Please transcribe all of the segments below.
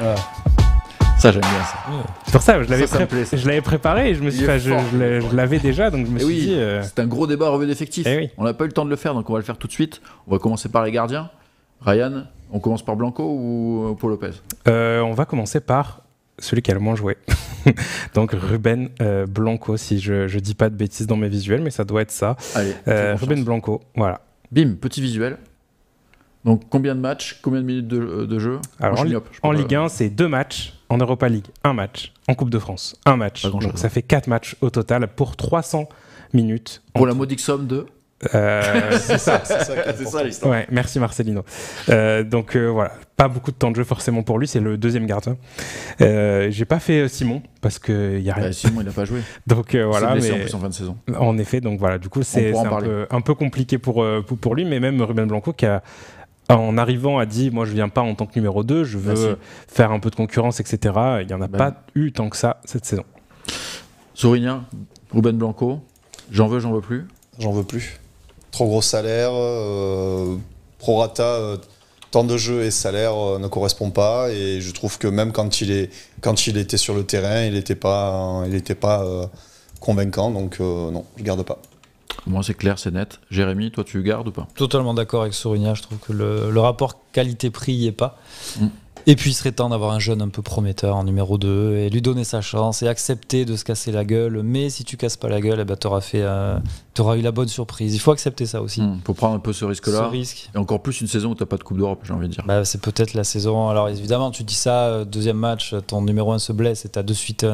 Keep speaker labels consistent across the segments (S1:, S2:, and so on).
S1: Ah.
S2: Ça, j'aime bien ça.
S3: C'est pour ça,
S2: Ça
S3: je l'avais préparé et je me suis dit, je l'avais déjà, donc je me suis dit.
S2: C'est un gros débat revue d'effectifs.
S3: Eh oui.
S2: On n'a pas eu le temps de le faire, donc on va le faire tout de suite. On va commencer par les gardiens. Ryan, on commence par Blanco ou Paul Lopez?
S3: On va commencer par celui qui a le moins joué. Donc Ruben Blanco, si je dis pas de bêtises dans mes visuels, mais ça doit être ça.
S2: Allez,
S3: Ruben Blanco, voilà.
S2: Bim, petit visuel. Donc combien de matchs, combien de minutes de jeu?
S3: Alors, en Ligue 1, c'est 2 matchs. En Europa League, 1 match. En Coupe de France, 1 match. Donc ça fait 4 matchs au total pour 300 minutes.
S2: Pour la modique somme de
S1: C'est ça l'histoire.
S3: Ouais, merci Marcelino. Donc voilà, pas beaucoup de temps de jeu forcément pour lui, c'est le deuxième gardien. J'ai pas fait Simon parce qu'il y a rien.
S2: Simon il a pas joué.
S3: Donc voilà,
S2: mais
S3: mais
S2: en plus en fin de saison.
S3: En effet, donc voilà, du coup c'est un peu compliqué pour lui, mais même Ruben Blanco qui a en arrivant a dit moi je viens pas en tant que numéro 2, je veux faire un peu de concurrence, etc. Il n'y en a pas eu tant que ça cette saison.
S2: Zorigna, Ruben Blanco, j'en veux plus.
S1: J'en veux plus. Trop gros salaire, prorata, temps de jeu et salaire ne correspondent pas, et je trouve que même quand il était sur le terrain, il n'était pas convaincant, donc non, je garde pas.
S2: Moi c'est clair, c'est net. Jérémy, toi tu gardes ou pas?
S4: Totalement d'accord avec Zorigna, je trouve que le rapport qualité-prix n'y est pas. Et puis il serait temps d'avoir un jeune un peu prometteur en numéro 2 et lui donner sa chance et accepter de se casser la gueule. Mais si tu casses pas la gueule, eh ben, t'auras eu la bonne surprise. Il faut accepter ça aussi.
S2: Faut prendre un peu ce risque-là.
S4: Risque.
S2: Et encore plus une saison où t'as pas de Coupe d'Europe, j'ai envie de dire.
S4: Bah, c'est peut-être la saison. Alors évidemment, tu dis ça, deuxième match, ton numéro 1 se blesse et t'as de suite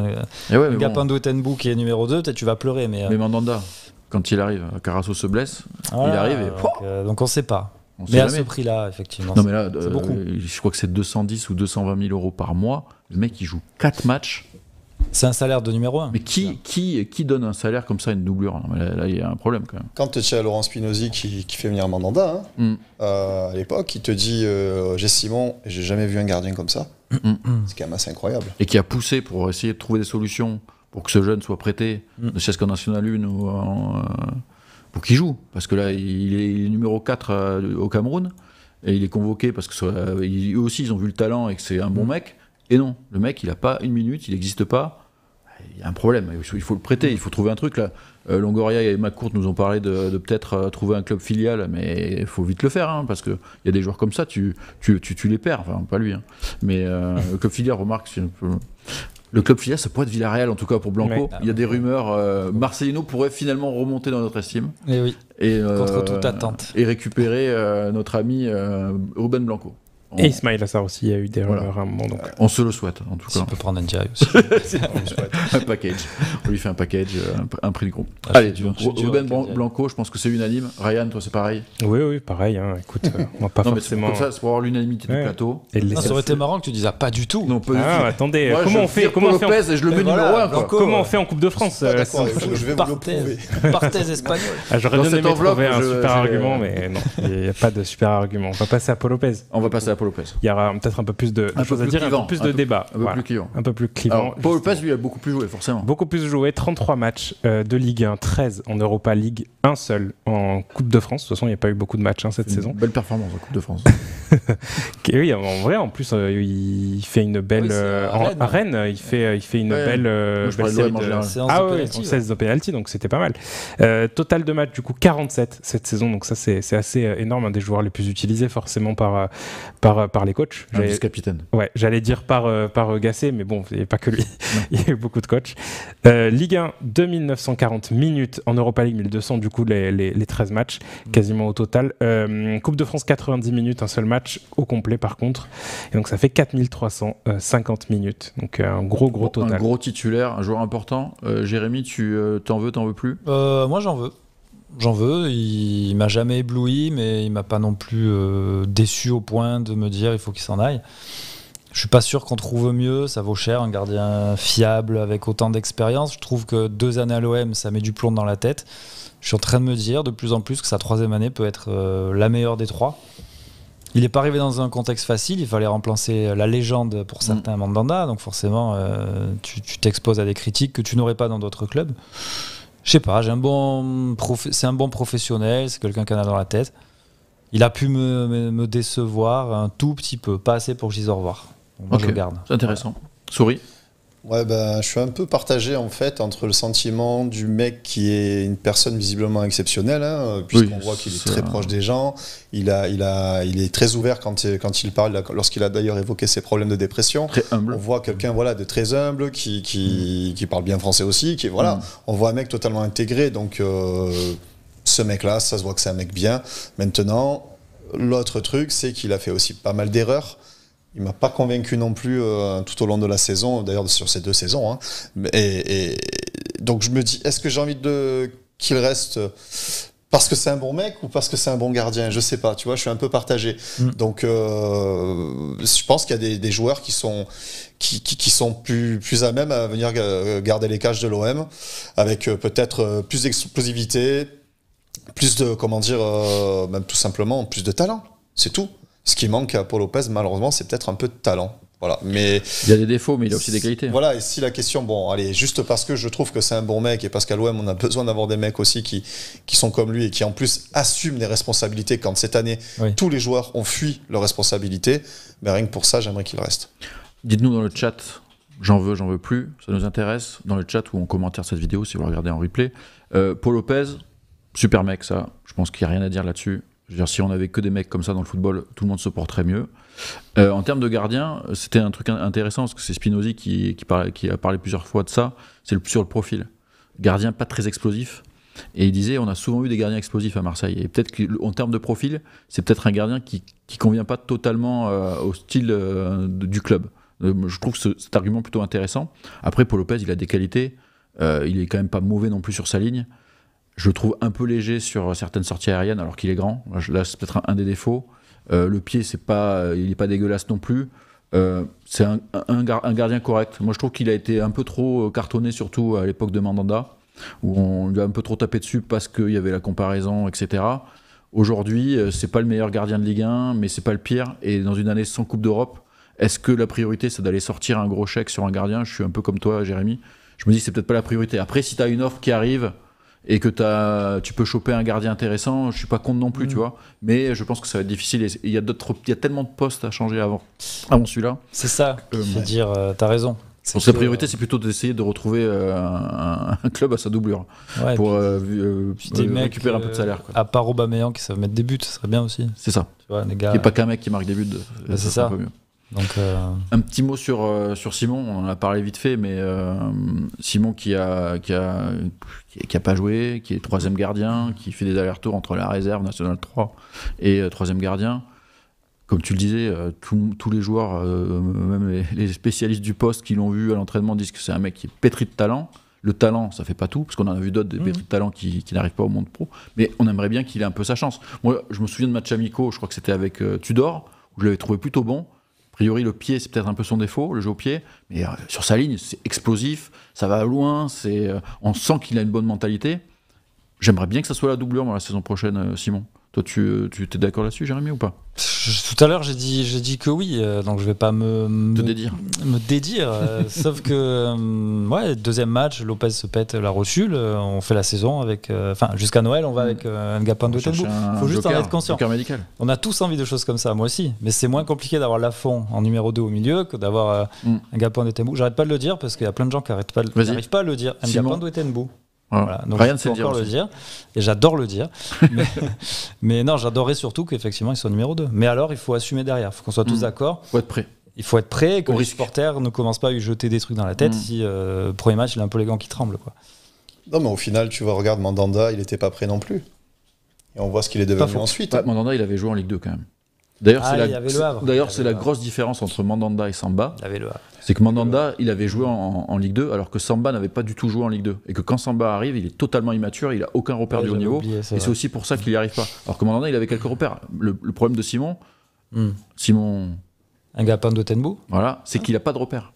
S4: Gapando Etenbou qui est numéro 2, peut-être tu vas pleurer. Mais
S2: Mandanda, quand il arrive, Carasso se blesse, il arrive et...
S4: donc on sait pas. Mais à ce prix-là, effectivement,
S2: non, mais là,
S4: c'est beaucoup.
S2: Je crois que c'est 210 ou 220 000 euros par mois. Le mec, il joue 4 matchs.
S4: C'est un salaire de numéro 1.
S2: Mais qui donne un salaire comme ça, une doublure? Non, mais là, il y a un problème quand même.
S1: Quand tu as Laurent Spinozzi qui fait venir Mandanda, à l'époque, il te dit j'ai Simon et j'ai jamais vu un gardien comme ça. C'est quand même assez incroyable.
S2: Et qui a poussé pour essayer de trouver des solutions pour que ce jeune soit prêté, ne serait-ce qu'en National 1 ou pour qu'il joue. Parce que là, il est numéro 4 au Cameroun. Et il est convoqué parce que eux aussi ils ont vu le talent et que c'est un bon mec. Et non, le mec il a pas une minute, il n'existe pas. Il y a un problème, il faut le prêter, il faut trouver un truc là. Longoria et McCourt nous ont parlé de peut-être trouver un club filial, mais il faut vite le faire parce qu'il y a des joueurs comme ça, tu les perds, enfin pas lui. Mais le club filial, remarque, c'est un peu... Le club filial, ça pourrait être Villarreal en tout cas pour Blanco. Il y a des rumeurs. Marcelino pourrait finalement remonter dans notre estime.
S4: Et oui. Contre toute attente.
S2: Et récupérer notre ami Ruben Blanco.
S3: Et Ismail Assar aussi, il y a eu des rumeurs à un moment. Donc.
S2: On se le souhaite en tout cas.
S4: On peut prendre Ndiaye aussi.
S2: Un package. On lui fait un package, un prix de groupe. Allez, Ruben Blanco, je pense que c'est unanime. Ryan, toi c'est pareil?
S3: Oui, pareil. Écoute, on va pas forcément.
S2: Comme ça, c'est pour avoir l'unanimité du plateau.
S4: Ça aurait été marrant que tu dises pas du tout.
S2: Non, pas du tout.
S3: Attendez,
S2: moi,
S3: comment on fait
S2: Lopez et je le mets numéro 1.
S3: Comment on fait en Coupe de France?
S1: Je vais vous le prouver.
S4: Partez espagnol.
S3: J'aurais bien aimé trouver un super argument, mais non, il n'y a pas de super argument. On va passer à Paul Lopez.
S2: On va passer à Paul Lopez.
S3: Il y aura peut-être un peu plus de choses à dire, un peu plus de débat.
S2: Un peu plus clivant. Paul Lopez, lui, a beaucoup plus joué, forcément.
S3: Beaucoup plus joué, 33 matchs de Ligue 1, 13 en Europa League, un seul en Coupe de France. De toute façon, il n'y a pas eu beaucoup de matchs cette saison.
S2: Belle performance en Coupe de France.
S3: Oui, en vrai, en plus, il fait une belle... à Rennes, il fait une belle série de... Ah oui, 16 de pénalty, donc c'était pas mal. Total de matchs, du coup, 47 cette saison, donc ça, c'est assez énorme, un des joueurs les plus utilisés, forcément, par les coachs.
S2: Vice-capitaine.
S3: Ouais, j'allais dire par Gasset, mais bon, il n'y a pas que lui. Il y a eu beaucoup de coachs. Ligue 1, 2940 minutes en Europa League, 1200 du coup les 13 matchs, quasiment au total. Coupe de France, 90 minutes, un seul match au complet par contre. Et donc ça fait 4350 minutes. Donc un gros total.
S2: Un gros titulaire, un joueur important. Jérémy, tu t'en veux plus?
S4: Moi j'en veux. J'en veux, il m'a jamais ébloui, mais il m'a pas non plus déçu au point de me dire il faut qu'il s'en aille. Je suis pas sûr qu'on trouve mieux, ça vaut cher, un gardien fiable avec autant d'expérience. Je trouve que 2 années à l'OM, ça met du plomb dans la tête. Je suis en train de me dire de plus en plus que sa 3e année peut être la meilleure des 3. Il n'est pas arrivé dans un contexte facile, il fallait remplacer la légende pour certains Mandanda, donc forcément tu t'exposes à des critiques que tu n'aurais pas dans d'autres clubs. Je sais pas, c'est un bon professionnel, c'est quelqu'un qui en a dans la tête. Il a pu me décevoir un tout petit peu, pas assez pour que je dise au revoir. Donc, moi, je
S2: Ok,
S4: le garde.
S2: c'est intéressant. Souris.
S1: Ouais, ben, je suis un peu partagé en fait entre le sentiment du mec qui est une personne visiblement exceptionnelle, hein, puisqu'on
S2: Oui,
S1: voit qu'il est
S2: c'est
S1: très
S2: un-
S1: proche des gens, il est très ouvert quand il parle, lorsqu'il a d'ailleurs évoqué ses problèmes de dépression.
S2: Très humble.
S1: On voit quelqu'un voilà, de très humble, qui parle bien français aussi, on voit un mec totalement intégré, donc ce mec-là, ça se voit que c'est un mec bien. Maintenant, l'autre truc, c'est qu'il a fait aussi pas mal d'erreurs. Il m'a pas convaincu non plus tout au long de la saison, d'ailleurs sur ces 2 saisons. Hein. Et donc je me dis, est-ce que j'ai envie qu'il reste parce que c'est un bon mec ou parce que c'est un bon gardien? Je sais pas, tu vois, je suis un peu partagé. Donc je pense qu'il y a des joueurs qui sont plus à même à venir garder les cages de l'OM, avec peut-être plus d'explosivité, plus de, même tout simplement plus de talent. C'est tout. Ce qui manque à Paul Lopez, malheureusement, c'est peut-être un peu de talent. Voilà. Mais
S2: il y a des défauts, mais il a aussi des qualités.
S1: Voilà, et si la question, bon, allez, juste parce que je trouve que c'est un bon mec et parce qu'à l'OM, on a besoin d'avoir des mecs aussi qui sont comme lui et qui en plus assument des responsabilités quand cette année, tous les joueurs ont fui leurs responsabilités, ben rien que pour ça, j'aimerais qu'il reste.
S2: Dites-nous dans le chat, j'en veux plus, ça nous intéresse. Dans le chat ou en commentaire cette vidéo, si vous regardez en replay. Paul Lopez, super mec, ça. Je pense qu'il n'y a rien à dire là-dessus. Je veux dire, si on avait que des mecs comme ça dans le football, tout le monde se porterait mieux. En termes de gardien, c'était un truc intéressant, parce que c'est Spinozzi qui a parlé plusieurs fois de ça, c'est sur le profil. Gardien pas très explosif. Et il disait, on a souvent eu des gardiens explosifs à Marseille. Et peut-être qu'en termes de profil, c'est peut-être un gardien qui convient pas totalement au style du club. Je trouve cet argument plutôt intéressant. Après, Paul Lopez, il a des qualités. Il est quand même pas mauvais non plus sur sa ligne. Je le trouve un peu léger sur certaines sorties aériennes, alors qu'il est grand. Là, c'est peut-être un des défauts. Le pied, il n'est pas dégueulasse non plus. C'est un gardien correct. Moi, je trouve qu'il a été un peu trop cartonné, surtout à l'époque de Mandanda, où on lui a un peu trop tapé dessus parce qu'il y avait la comparaison, etc. Aujourd'hui, c'est pas le meilleur gardien de Ligue 1, mais c'est pas le pire. Et dans une année sans Coupe d'Europe, est-ce que la priorité, c'est d'aller sortir un gros chèque sur un gardien? Je suis un peu comme toi, Jérémy. Je me dis que c'est peut-être pas la priorité. Après, si tu as une offre qui arrive et que tu peux choper un gardien intéressant, je suis pas contre non plus, tu vois. Mais je pense que ça va être difficile. Et il y a tellement de postes à changer avant celui-là.
S4: C'est ça. Dire, t'as raison.
S2: Donc la priorité, c'est plutôt d'essayer de retrouver un club à sa doublure pour récupérer un peu de salaire. Quoi.
S4: À part Aubameyang qui savent mettre des buts, ça serait bien aussi.
S2: C'est ça.
S4: Tu vois, les gars,
S2: il n'y a pas qu'un mec qui marque des buts.
S4: C'est ça.
S2: Un peu mieux.
S4: Donc,
S2: un petit mot sur Simon, on en a parlé vite fait, mais Simon qui a pas joué, qui est 3e gardien, qui fait des allers-retours entre la réserve nationale 3 et 3e gardien. Comme tu le disais, tous les joueurs, même les spécialistes du poste qui l'ont vu à l'entraînement disent que c'est un mec qui est pétri de talent. Le talent, ça fait pas tout, parce qu'on en a vu d'autres des pétris de talent qui n'arrivent pas au monde pro. Mais on aimerait bien qu'il ait un peu sa chance. Moi, je me souviens de matchs amicaux, je crois que c'était avec Tudor, où je l'avais trouvé plutôt bon. A priori, le pied, c'est peut-être un peu son défaut, le jeu au pied, mais sur sa ligne, c'est explosif, ça va loin, on sent qu'il a une bonne mentalité. J'aimerais bien que ça soit la doublure la saison prochaine, Simon. Toi, tu es d'accord là-dessus, Jérémy, ou pas?
S4: Tout à l'heure, j'ai dit que oui, donc je vais pas me dédire. Sauf que, deuxième match, Lopez se pète la rotule, on fait la saison avec. Jusqu'à Noël, on va avec Ngapando Ndoye. Il faut juste en être conscient.
S2: Médical.
S4: On a tous envie de choses comme ça, moi aussi. Mais c'est moins compliqué d'avoir Lafont en numéro 2 au milieu que d'avoir Ngapando Ndoye. J'arrête pas de le dire parce qu'il y a plein de gens qui n'arrivent pas à le dire. Ngapando Ndoye. Voilà, donc
S2: rien
S4: je peux encore le dire, et j'adore le dire. mais non, j'adorerais surtout qu'effectivement il soit numéro 2. Mais alors, il faut assumer derrière, il faut qu'on soit tous d'accord.
S2: Il faut être prêt.
S4: Il faut être prêt et que les supporters ne commencent pas à lui jeter des trucs dans la tête si premier match, il a un peu les gants qui tremblent. Quoi.
S1: Non, mais au final, tu vois, regarde Mandanda, il n'était pas prêt non plus. Et on voit ce qu'il est devenu ensuite.
S2: Mandanda, il avait joué en Ligue 2 quand même. D'ailleurs, c'est la grosse différence entre Mandanda et Samba.
S4: Il avait le Havre.
S2: C'est que Mandanda, il avait joué en Ligue 2, alors que Samba n'avait pas du tout joué en Ligue 2. Et que quand Samba arrive, il est totalement immature, il n'a aucun repère du haut niveau. Et c'est aussi pour ça qu'il n'y arrive pas. Alors que Mandanda, il avait quelques repères. Le problème de Simon,
S4: Ngapando Ndoye,
S2: voilà, c'est qu'il n'a pas de repères.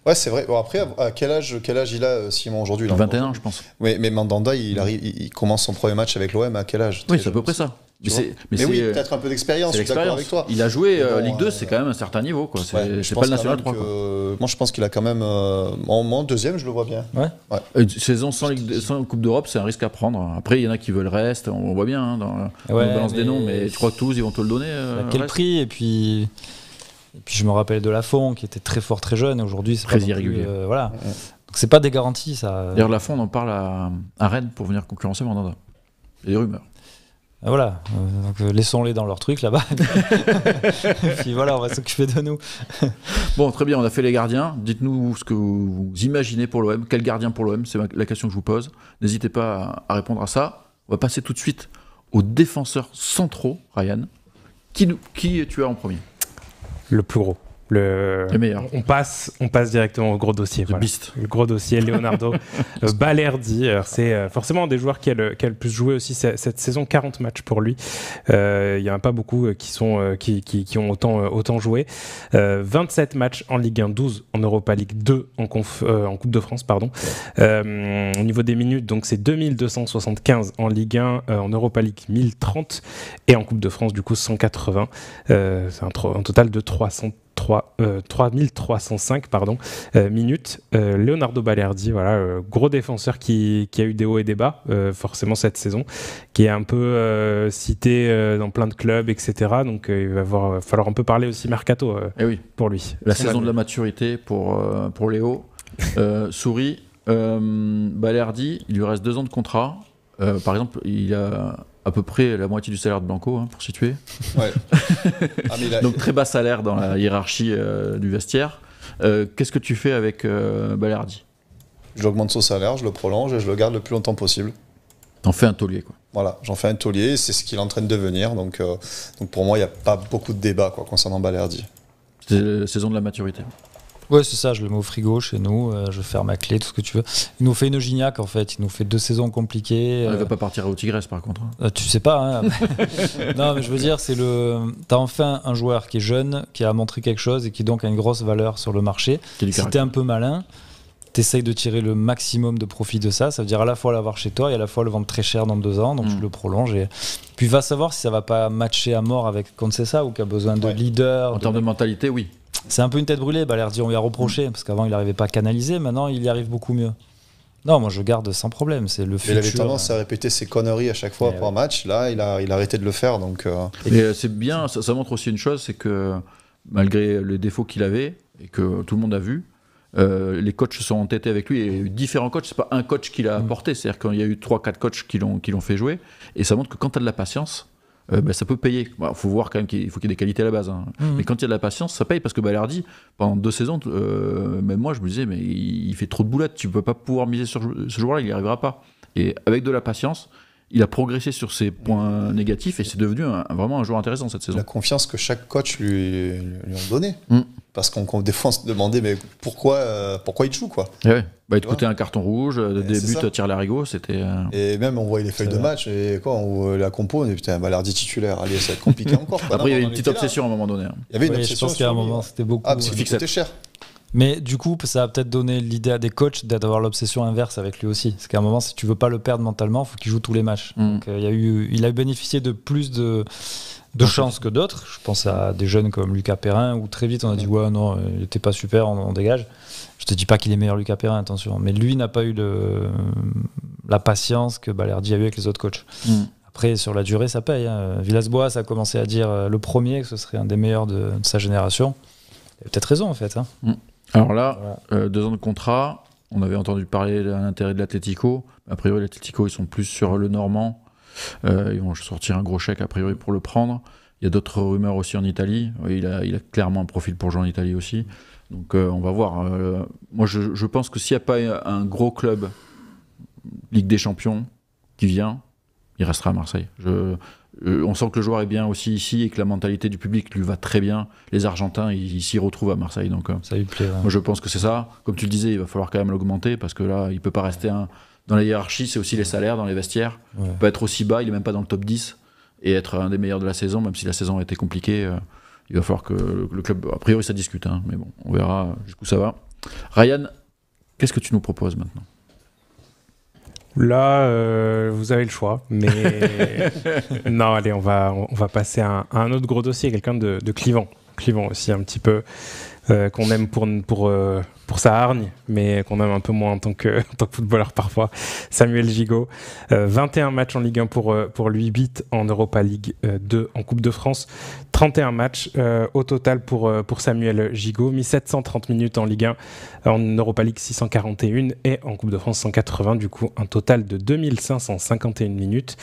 S1: Ouais, c'est vrai. Bon, après, à quel âge il a, Simon, aujourd'hui?
S2: 21 ans, je pense.
S1: Oui, mais Mandanda, il commence son premier match avec l'OM à quel âge?
S2: Oui, c'est à peu près ça.
S1: Mais oui, peut-être un peu d'expérience, je suis d'accord avec toi.
S2: Il a joué Ligue 2, c'est quand même un certain niveau. Quoi. C'est pas le National 3.
S1: Moi, je pense qu'il a quand même. En deuxième, je le vois bien.
S4: Ouais.
S2: Une saison sans Coupe d'Europe, c'est un risque à prendre. Après, il y en a qui veulent reste, on voit bien dans la balance des noms, mais tu crois que Toulouse, ils vont te le donner
S4: à quel prix? Et puis. Et puis je me rappelle de Lafont qui était très fort très jeune. Aujourd'hui c'est
S2: Très
S4: pas non plus,
S2: irrégulier.
S4: voilà. Donc c'est pas des garanties ça.
S2: D'ailleurs, Lafont, on en parle à Rennes pour venir concurrencer Mandanda. Il y a des rumeurs.
S4: Voilà, donc laissons-les dans leur truc là-bas. Et puis voilà, on va s'occuper de nous.
S2: Bon, très bien, on a fait les gardiens. Dites-nous ce que vous imaginez pour l'OM. Quel gardien pour l'OM? C'est la question que je vous pose. N'hésitez pas à répondre à ça. On va passer tout de suite aux défenseurs centraux, Ryan. Qui tu as en premier?
S3: Le plus gros. Le
S2: meilleur.
S3: On passe directement au gros dossier. Voilà. Le gros dossier, Leonardo Balerdi. C'est forcément un des joueurs qui a le plus joué aussi cette saison, 40 matchs pour lui. Il n'y en a pas beaucoup qui ont autant joué. 27 matchs en Ligue 1, 12 en Europa League, 2 en Coupe de France. Pardon. Au niveau des minutes, donc c'est 2275 en Ligue 1, en Europa League 1030 et en Coupe de France du coup 180. C'est un total de 3305 minutes. Leonardo Balerdi, voilà, gros défenseur qui a eu des hauts et des bas, forcément cette saison, qui est un peu cité dans plein de clubs, etc. Donc il va falloir un peu parler aussi mercato pour lui.
S2: La saison de la maturité pour Léo. Souris, Balerdi, il lui reste 2 ans de contrat. Par exemple, il a à peu près la moitié du salaire de Blanco, pour situer.
S1: Ouais.
S2: Donc très bas salaire dans la hiérarchie du vestiaire. Qu'est-ce que tu fais avec Balerdi?
S1: J'augmente son salaire, je le prolonge et je le garde le plus longtemps possible.
S2: T'en fais un taulier, quoi.
S1: Voilà, j'en fais un taulier, c'est ce qu'il est en train de devenir. Donc pour moi, il n'y a pas beaucoup de débat concernant Balerdi.
S2: C'est la saison de la maturité.
S4: Ouais, c'est ça, je le mets au frigo chez nous, je ferme ma clé, tout ce que tu veux. Il nous fait une Gignac en fait, il nous fait 2 saisons compliquées.
S2: Il va pas partir au Tigres par contre.
S4: Tu sais pas, hein. Non, mais je veux dire, t'as enfin un joueur qui est jeune, qui a montré quelque chose et qui donc a une grosse valeur sur le marché. Si t'es un peu malin, t'essayes de tirer le maximum de profit de ça. Ça veut dire à la fois l'avoir chez toi et à la fois le vendre très cher dans 2 ans, donc je le prolonge. Et puis va savoir si ça va pas matcher à mort avec Conceição ou qui a besoin de leader.
S2: En termes de mentalité, oui.
S4: C'est un peu une tête brûlée, Balerdi, on lui a reproché, parce qu'avant il n'arrivait pas à canaliser, maintenant il y arrive beaucoup mieux. Non, moi je garde sans problème, c'est le futur.
S1: Il avait tendance à répéter ses conneries à chaque fois pour un match, là il a arrêté de le faire. Donc,
S2: Mais c'est bien, ça montre aussi une chose, c'est que malgré les défauts qu'il avait, et que tout le monde a vu, les coachs se sont entêtés avec lui, et il y a eu différents coachs, c'est pas un coach qui l'a apporté, c'est-à-dire qu'il y a eu 3-4 coachs qui l'ont fait jouer, et ça montre que quand tu as de la patience, ça peut payer. Faut voir quand même qu'il faut qu'il y ait des qualités à la base. Hein. Mais quand il y a de la patience, ça paye, parce que Balerdi, pendant 2 saisons, même moi je me disais, mais il fait trop de boulettes, tu peux pas pouvoir miser sur ce joueur-là, il n'y arrivera pas. Et avec de la patience, il a progressé sur ses points négatifs et c'est devenu vraiment un joueur intéressant cette saison.
S1: La confiance que chaque coach lui a donnée. Parce qu'on des fois on se demandait mais pourquoi il joue quoi.
S2: Ouais. Il te coûtait un carton rouge, début tir l'arigot, c'était.
S1: Et même on voyait les feuilles de match et la compo, on dit putain Balerdi titulaire, allez ça va être compliqué encore.
S2: Après il y avait une petite obsession à un moment donné.
S1: Il y avait une obsession.
S4: Je pense qu'à un moment c'était beaucoup.
S1: Ah parce qu'il coûtait cher.
S4: Mais du coup, ça a peut-être donné l'idée à des coachs d'avoir l'obsession inverse avec lui aussi. Parce qu'à un moment, si tu veux pas le perdre mentalement, il faut qu'il joue tous les matchs. Donc, il a bénéficié de plus de chances que d'autres. Je pense à des jeunes comme Lucas Perrin, où très vite on a dit ouais, non, il était pas super, on dégage. Je te dis pas qu'il est meilleur Lucas Perrin, attention. Mais lui n'a pas eu la patience que Balerdi a eu avec les autres coachs. Après, sur la durée, ça paye. Hein. Villas-Boas a commencé à dire le premier que ce serait un des meilleurs de sa génération. Il a peut-être raison en fait. Hein.
S2: Alors là, 2 ans de contrat, on avait entendu parler de l'intérêt de l'Atlético. A priori, l'Atlético, ils sont plus sur le Normand. Ils vont sortir un gros chèque, a priori, pour le prendre. Il y a d'autres rumeurs aussi en Italie. Il a clairement un profil pour jouer en Italie aussi. Donc on va voir. Moi, je pense que s'il n'y a pas un gros club, Ligue des Champions, qui vient, il restera à Marseille. On sent que le joueur est bien aussi ici et que la mentalité du public lui va très bien. Les Argentins, ils s'y retrouvent à Marseille. Donc,
S4: ça lui plaît. Ouais.
S2: Moi, je pense que c'est ça. Comme tu le disais, il va falloir quand même l'augmenter parce que là, il ne peut pas rester dans la hiérarchie. C'est aussi les salaires dans les vestiaires. Il peut être aussi bas, il n'est même pas dans le top 10 et être un des meilleurs de la saison, même si la saison a été compliquée. Il va falloir que le club, a priori, ça discute. Hein, mais bon, on verra jusqu'où ça va. Ryan, qu'est-ce que tu nous proposes maintenant ?
S3: Là, vous avez le choix, mais non, allez, on va passer à un autre gros dossier, quelqu'un de clivant aussi un petit peu qu'on aime pour sa hargne, mais qu'on aime un peu moins en tant que footballeur parfois, Samuel Gigot. 21 matchs en Ligue 1 pour lui, 8 en Europa League 2 en Coupe de France. 31 matchs au total pour Samuel Gigot, mis 730 minutes en Ligue 1, en Europa League 641 et en Coupe de France 180, du coup un total de 2551 minutes,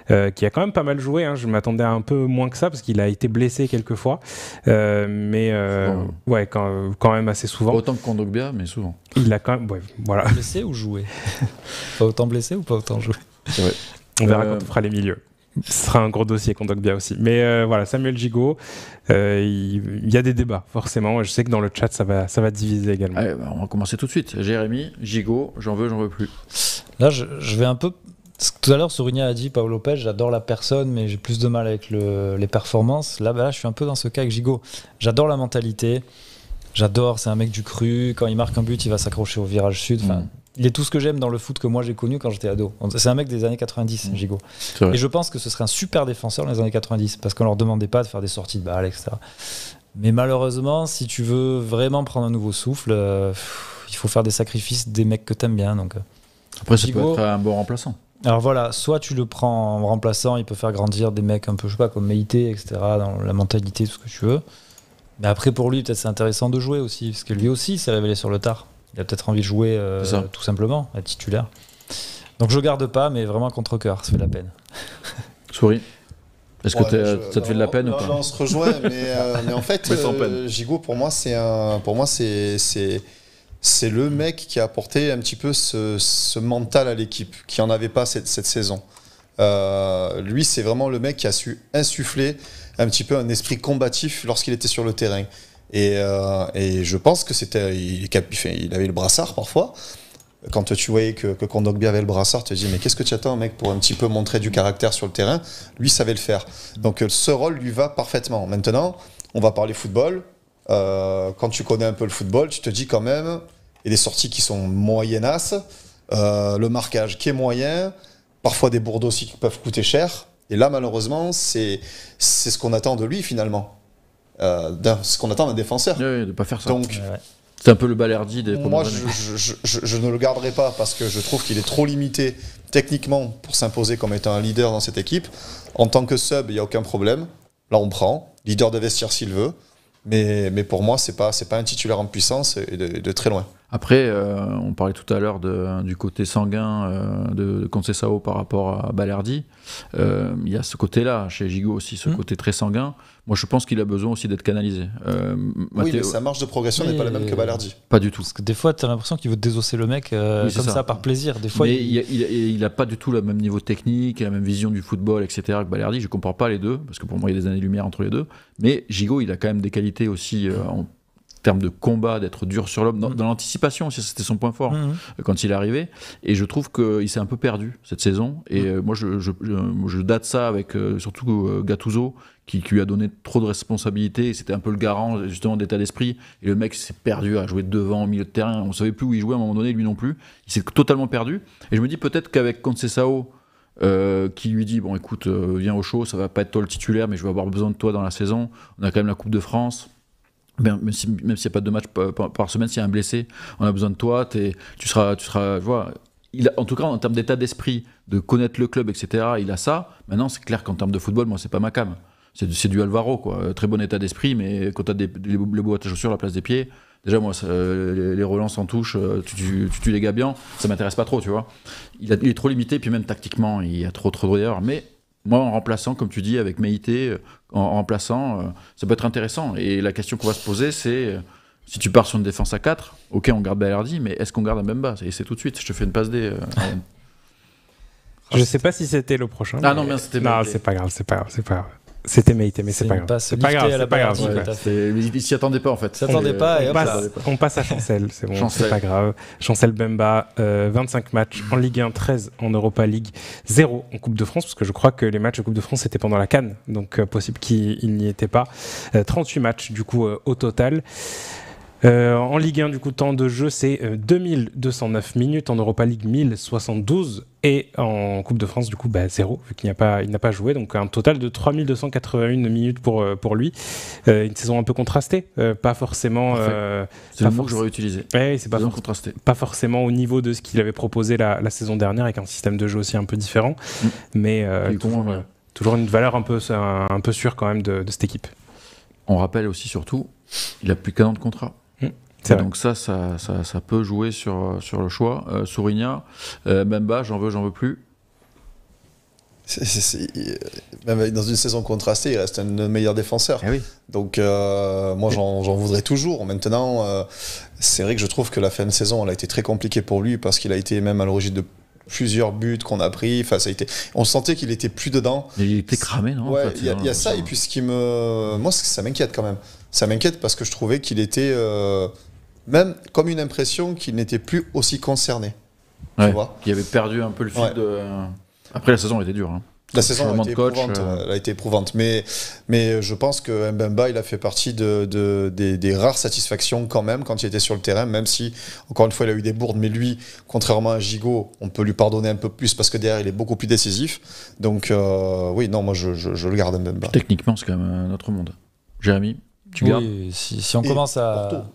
S3: qui a quand même pas mal joué, hein. Je m'attendais à un peu moins que ça parce qu'il a été blessé quelques fois, mais ouais, quand même assez souvent.
S2: Autant que Kondogbia, mais souvent.
S3: Il a quand même, ouais, voilà.
S4: Blessé ou joué? Pas autant blessé ou pas autant joué?
S2: C'est vrai.
S3: On verra quand on fera les milieux. Ce sera un gros dossier Kondogbia aussi. Mais voilà, Samuel Gigot, il y a des débats, forcément. Je sais que dans le chat, ça va diviser également.
S2: Allez, on va commencer tout de suite. Jérémy, Gigot, j'en veux plus.
S4: Là, je vais un peu... Tout à l'heure, Sourigna a dit Paolo Lopez, j'adore la personne, mais j'ai plus de mal avec les performances. Là, je suis un peu dans ce cas avec Gigot. J'adore la mentalité. J'adore, c'est un mec du cru. Quand il marque un but, il va s'accrocher au virage sud. Enfin, il est tout ce que j'aime dans le foot que moi j'ai connu quand j'étais ado. C'est un mec des années 90, Gigot. Et je pense que ce serait un super défenseur dans les années 90 parce qu'on leur demandait pas de faire des sorties de balle, etc. Mais malheureusement, si tu veux vraiment prendre un nouveau souffle, il faut faire des sacrifices des mecs que t'aimes bien. Donc,
S2: après, ça peut être un bon remplaçant.
S4: Alors voilà, soit tu le prends en remplaçant, il peut faire grandir des mecs un peu, je sais pas, comme Meïté, etc., dans la mentalité, tout ce que tu veux. Mais après, pour lui, peut-être c'est intéressant de jouer aussi, parce que lui aussi s'est révélé sur le tard. Il a peut-être envie de jouer tout simplement, être titulaire. Donc je garde pas, mais vraiment contre cœur, ça fait de la peine.
S2: Souris. Est-ce que ça te fait de la peine ou pas?
S1: Non, on se rejoint, mais en fait, Gigot, pour moi, c'est le mec qui a apporté un petit peu ce mental à l'équipe, qui n'en avait pas cette saison. Lui, c'est vraiment le mec qui a su insuffler un petit peu un esprit combatif lorsqu'il était sur le terrain. Et je pense que il avait le brassard parfois. Quand tu voyais que Kondogbia avait le brassard, tu te dis mais qu'est-ce que tu attends, mec, pour un petit peu montrer du caractère sur le terrain? Lui savait le faire. Donc ce rôle lui va parfaitement. Maintenant, on va parler football. Quand tu connais un peu le football, tu te dis quand même, il y a des sorties qui sont moyennasses, le marquage qui est moyen, parfois des bourdes aussi qui peuvent coûter cher. Et là, malheureusement, c'est ce qu'on attend de lui finalement. Ce qu'on attend d'un défenseur.
S2: Oui, de ne pas faire ça.
S1: Donc,
S2: c'est un peu le Balerdi des
S1: moi, je ne le garderai pas parce que je trouve qu'il est trop limité techniquement pour s'imposer comme étant un leader dans cette équipe. En tant que sub, il n'y a aucun problème. Là, on prend. Leader de vestiaire s'il veut. Mais pour moi, c'est pas un titulaire en puissance et de très loin.
S2: Après, on parlait tout à l'heure du côté sanguin de Conceição par rapport à Balerdi. Il y a ce côté-là, chez Gigot aussi, ce côté très sanguin. Moi, je pense qu'il a besoin aussi d'être canalisé.
S1: Oui, mais sa marge de progression n'est pas la même que Balerdi.
S2: Pas du tout.
S4: Parce que des fois, tu as l'impression qu'il veut désosser le mec comme ça par plaisir. Des fois,
S2: mais il n'a pas du tout le même niveau technique, la même vision du football, etc. que Balerdi. Je ne compare pas les deux, parce que pour moi, il y a des années-lumière entre les deux. Mais Gigot, il a quand même des qualités aussi en termes de combat, d'être dur sur l'homme, dans l'anticipation aussi, c'était son point fort quand il est arrivé. Et je trouve qu'il s'est un peu perdu cette saison. Et moi, je date ça avec surtout Gattuso, qui lui a donné trop de responsabilités. C'était un peu le garant justement d'état d'esprit. Et le mec s'est perdu à jouer devant, au milieu de terrain. On ne savait plus où il jouait à un moment donné, lui non plus. Il s'est totalement perdu. Et je me dis peut-être qu'avec Conceição, qui lui dit bon écoute, viens au show, ça va pas être toi le titulaire, mais je vais avoir besoin de toi dans la saison. On a quand même la Coupe de France. Même s'il n'y a pas de match par semaine, s'il y a un blessé, on a besoin de toi, tu seras vois, en tout cas en termes d'état d'esprit, de connaître le club, etc., il a ça. Maintenant, c'est clair qu'en termes de football, moi, c'est pas ma cam. C'est du Alvaro, quoi. Très bon état d'esprit, mais quand tu as les boîtes à chaussures à la place des pieds, déjà, moi, les relances en touche, tu tues les gars bien, ça m'intéresse pas trop, tu vois. Il est trop limité, puis même tactiquement, il y a trop d'erreurs, mais moi, en remplaçant, comme tu dis, avec Meïté, en remplaçant, ça peut être intéressant. Et la question qu'on va se poser, c'est si tu pars sur une défense à 4, ok, on garde Balerdi, mais est-ce qu'on garde Mbemba? Et c'est tout de suite. Je te fais une passe D.
S3: Je sais pas si c'était le prochain.
S2: Ah non, mais c'était Meïté.
S3: Non, c'est pas grave. C'était Meïté, mais c'est pas grave.
S4: C'est pas grave.
S2: Il s'y attendait pas en fait.
S4: S'attendait pas.
S3: On passe à Chancel, c'est bon, c'est pas grave. Chancel Mbemba, 25 matchs en Ligue 1, 13 en Europa League, 0 en Coupe de France, parce que je crois que les matchs de Coupe de France c'était pendant la CAN, donc possible qu'il n'y était pas. 38 matchs du coup au total. En Ligue 1, du coup, temps de jeu, c'est 2209 minutes. En Europa League, 1072. Et en Coupe de France, du coup, 0, vu qu'il n'a pas joué. Donc un total de 3281 minutes pour lui. Une saison un peu contrastée. Pas forcément...
S2: c'est le mot que j'aurais utilisé.
S3: Ouais, c'est
S2: contrasté.
S3: Pas forcément au niveau de ce qu'il avait proposé la saison dernière, avec un système de jeu aussi un peu différent. Mais toujours une valeur un peu sûre quand même de cette équipe.
S2: On rappelle aussi, surtout, il a plus qu'un an de contrat. Donc ça peut jouer sur le choix. Sourinia, Mbemba, j'en veux plus.
S1: Même dans une saison contrastée, il reste un de nos meilleurs défenseurs.
S2: Oui.
S1: Donc moi j'en voudrais toujours. Maintenant, c'est vrai que je trouve que la fin de saison elle a été très compliquée pour lui parce qu'il a été même à l'origine de plusieurs buts qu'on a pris. Enfin, on sentait qu'il était plus dedans.
S2: Mais il était cramé, non?
S1: Ouais, il y a ça. Et puis moi ça m'inquiète quand même. Ça m'inquiète parce que je trouvais qu'il était même comme une impression qu'il n'était plus aussi concerné. Tu vois,
S2: qu'il avait perdu un peu le fil de... Après, la saison a été dure. Hein.
S1: La saison a été éprouvante. Mais je pense que Mbemba, il a fait partie des rares satisfactions quand même quand il était sur le terrain, même si, encore une fois, il a eu des bourdes. Mais lui, contrairement à Gigot, on peut lui pardonner un peu plus parce que derrière, il est beaucoup plus décisif. Donc, oui, non, moi, je le garde Mbemba.
S2: Techniquement, c'est quand même un autre monde. Jérémy, tu gardes?
S4: Si on commence à...
S1: Porto.